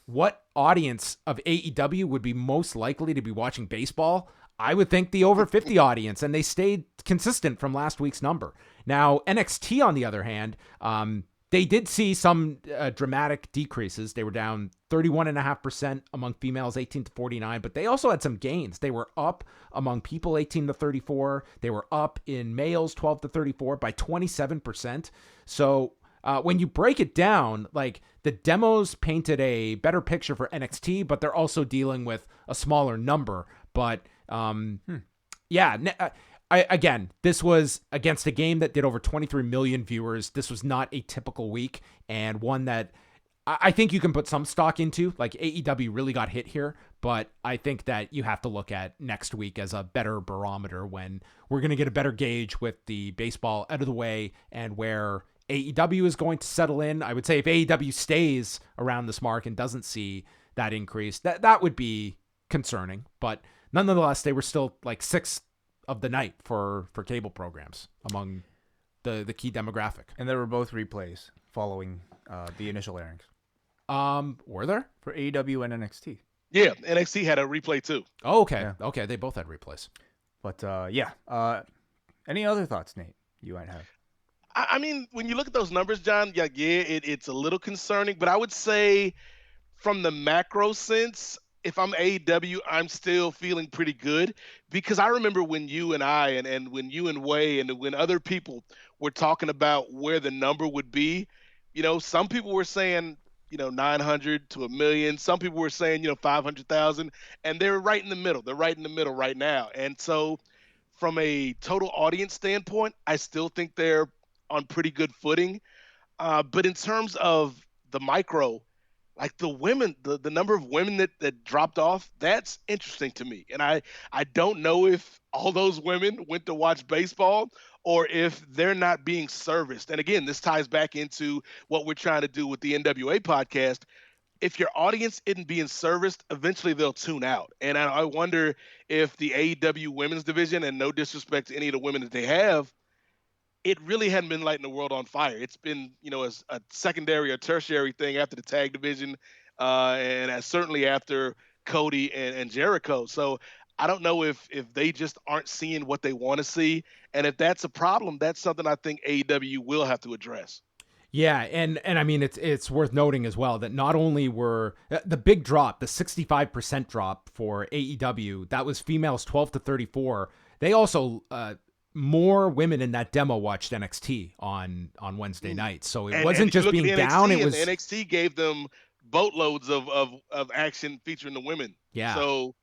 B: what audience of AEW would be most likely to be watching baseball, I would think the over 50 audience, and they stayed consistent from last week's number. Now, NXT, on the other hand, they did see some dramatic decreases. They were down 31.5% among females 18 to 49, but they also had some gains. They were up among people 18 to 34. They were up in males 12 to 34 by 27%. So when you break it down, like the demos painted a better picture for NXT, but they're also dealing with a smaller number. But again, this was against a game that did over 23 million viewers. This was not a typical week, and one that I think you can put some stock into. Like AEW really got hit here, but I think that you have to look at next week as a better barometer when we're going to get a better gauge with the baseball out of the way and where AEW is going to settle in. I would say if AEW stays around this mark and doesn't see that increase, that would be concerning, but nonetheless, they were still like sixth of the night for cable programs among the key demographic.
A: And they were both replays following the initial airings.
B: Were there?
A: For AEW and NXT.
I: Yeah, NXT had a replay too.
B: Oh, okay.
A: Yeah.
B: Okay, they both had replays.
A: But any other thoughts, Nate, you might have?
I: I mean, when you look at those numbers, John, it's a little concerning, but I would say from the macro sense, if I'm AEW, I'm still feeling pretty good because I remember when you and I and when you and Wai and when other people were talking about where the number would be, some people were saying, 900 to 1 million. Some people were saying, 500,000, and they're right in the middle. They're right in the middle right now. And so from a total audience standpoint, I still think they're on pretty good footing. But in terms of the micro, like the women, the number of women that dropped off, that's interesting to me. And I don't know if all those women went to watch baseball or if they're not being serviced. And again, this ties back into what we're trying to do with the NWA podcast. If your audience isn't being serviced, eventually they'll tune out. And I wonder if the AEW women's division, and no disrespect to any of the women that they have, it really hadn't been lighting the world on fire. It's been, as a secondary or tertiary thing after the tag division, and certainly after Cody and Jericho. So I don't know if they just aren't seeing what they want to see. And if that's a problem, that's something I think AEW will have to address.
B: Yeah, and I mean, it's worth noting as well that not only were the big drop, the 65% drop for AEW, that was females 12 to 34. They also more women in that demo watched NXT on Wednesday night. So it
I: And
B: wasn't
I: you
B: just
I: look
B: being
I: at
B: down.
I: NXT,
B: It was
I: and NXT gave them boatloads of action featuring the women.
B: Yeah.
I: So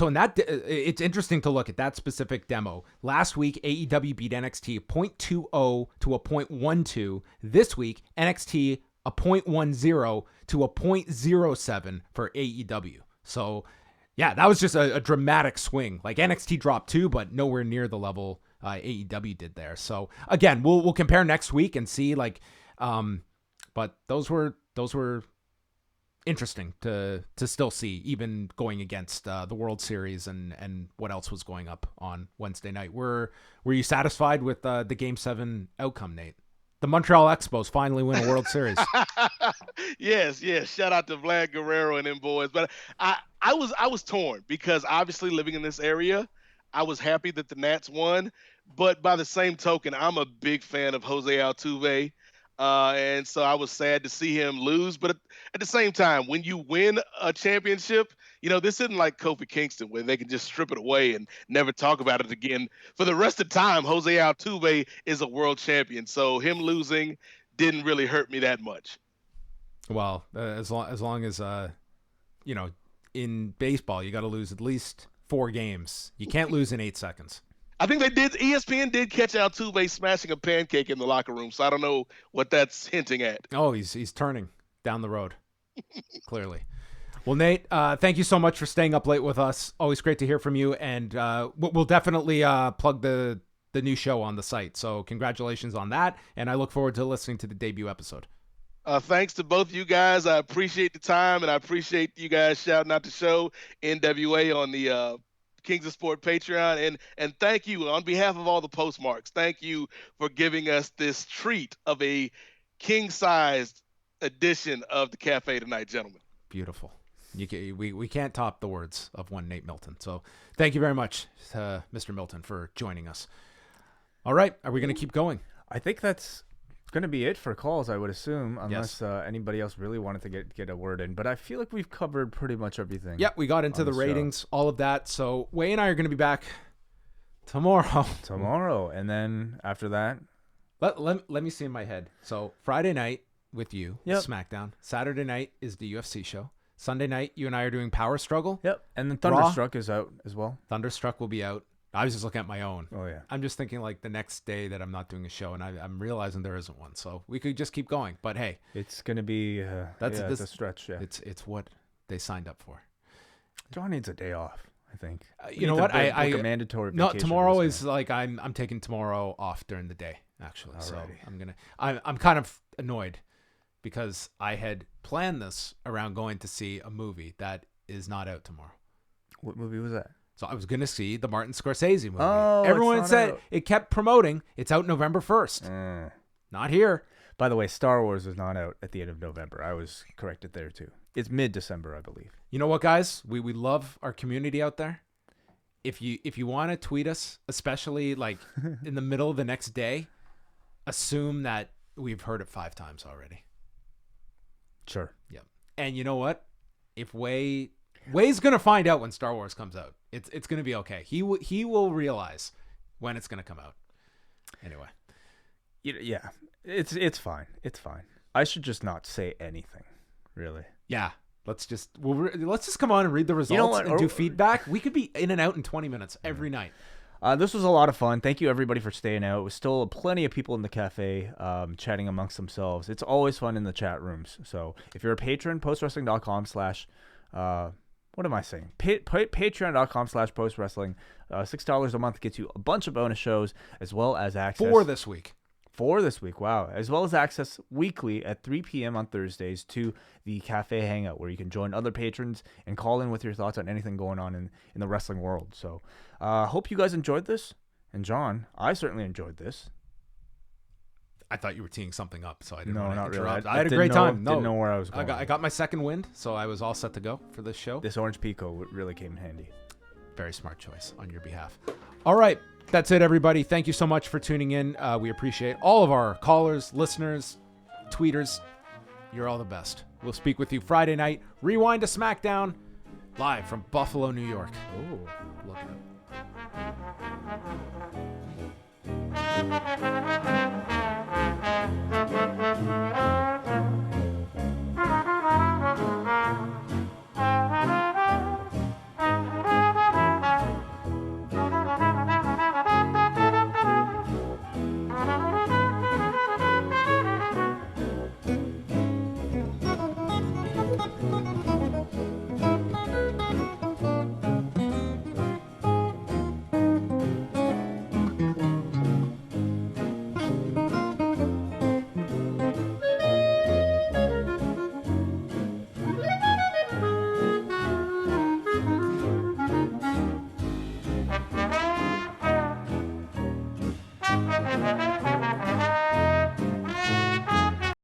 B: in that, it's interesting to look at that specific demo. Last week, AEW beat NXT 0.20 to a 0.12. This week, NXT a 0.10 to a 0.07 for AEW. So, yeah, that was just a dramatic swing. Like NXT dropped 2, but nowhere near the level AEW did there. So again, we'll compare next week and see. But those were interesting to still see, even going against the World Series and what else was going up on Wednesday night. Were you satisfied with the Game 7 outcome, Nate? The Montreal Expos finally win a World Series.
I: yes. Shout out to Vlad Guerrero and them boys. But I was torn because obviously living in this area, I was happy that the Nats won. But by the same token, I'm a big fan of Jose Altuve. And so I was sad to see him lose. But at the same time, when you win a championship, this isn't like Kofi Kingston where they can just strip it away and never talk about it again. For the rest of the time, Jose Altuve is a world champion. So him losing didn't really hurt me that much.
B: Well, as long as in baseball, you got to lose at least 4 games. You can't lose in 8 seconds.
I: I think they did. ESPN did catch Altuve smashing a pancake in the locker room, so I don't know what that's hinting at.
B: Oh, he's turning down the road, clearly. Well, Nate, thank you so much for staying up late with us. Always great to hear from you, and we'll definitely plug the new show on the site. So congratulations on that, and I look forward to listening to the debut episode.
I: Thanks to both of you guys. I appreciate the time, and I appreciate you guys shouting out the show, NWA, on the Kings of Sport Patreon, and thank you on behalf of all the postmarks. Thank you for giving us this treat of a king-sized edition of the Cafe tonight, gentlemen.
B: Beautiful. We can't top the words of one Nate Milton. So thank you very much, Mr. Milton, for joining us. All right, are we going to keep going?
A: I think that's going to be it for calls, I would assume, unless
B: Yes.
A: anybody else really wanted to get a word in. But I feel like we've covered pretty much everything.
B: Yeah, we got into the ratings, all of that. So Wai and I are going to be back tomorrow.
A: And then after that,
B: let me see in my head. So Friday night with you,
A: Yep.
B: SmackDown. Saturday night is the UFC show. Sunday night, you and I are doing Power Struggle.
A: yep. And then
B: Raw.
A: Thunderstruck is out as well.
B: Thunderstruck will be out. I was just looking at my own.
A: Oh yeah.
B: I'm just thinking like the next day that I'm not doing a show, and I'm realizing there isn't one. So we could just keep going. But hey,
A: It's gonna be it's a stretch. Yeah.
B: it's what they signed up for.
A: John needs a day off, I think.
B: You know what? I
A: a mandatory
B: no,
A: vacation
B: tomorrow
A: or
B: is
A: something.
B: like I'm taking tomorrow off during the day actually. So
A: Alrighty.
B: I'm kind of annoyed because I had planned this around going to see a movie that is not out tomorrow.
A: What movie was that?
B: So I was going to see the Martin Scorsese movie.
A: Oh, it's
B: everyone
A: not
B: said
A: out.
B: it kept promoting. It's out November 1st. Not here.
A: By the way, Star Wars is not out at the end of November. I was corrected there too. It's mid-December, I believe.
B: You know what, guys? We love our community out there. If you want to tweet us, especially like in the middle of the next day, assume that we've heard it 5 times already.
A: Sure.
B: Yeah. And you know what? If Wai's gonna find out when Star Wars comes out. It's gonna be okay. He will realize when it's gonna come out. Anyway.
A: Yeah. It's fine. It's fine. I should just not say anything, really.
B: Yeah. Let's just come on and read the results
A: what?
B: and do feedback. We could be in and out in 20 minutes every night.
A: This was a lot of fun. Thank you, everybody, for staying out. It was still plenty of people in the cafe chatting amongst themselves. It's always fun in the chat rooms. So if you're a patron, postwrestling.com/ what am I saying? Patreon.com/postwrestling. $6 a month gets you a bunch of bonus shows as well as access.
B: For this week,
A: wow. As well as access weekly at 3 p.m. on Thursdays to the Café Hangout, where you can join other patrons and call in with your thoughts on anything going on in the wrestling world. So hope you guys enjoyed this. And John, I certainly enjoyed this.
B: I thought you were teeing something up, so I didn't
A: No,
B: want to
A: not
B: interrupt.
A: really.
B: I had a great time.
A: Didn't know where I was going.
B: I got my second wind, so I was all set to go for this show.
A: This Orange Pico really came in handy.
B: Very smart choice on your behalf. All right. That's it, everybody. Thank you so much for tuning in. We appreciate all of our callers, listeners, tweeters. You're all the best. We'll speak with you Friday night. Rewind to SmackDown, live from Buffalo, New York.
A: Oh,
B: Look it up.
C: Thank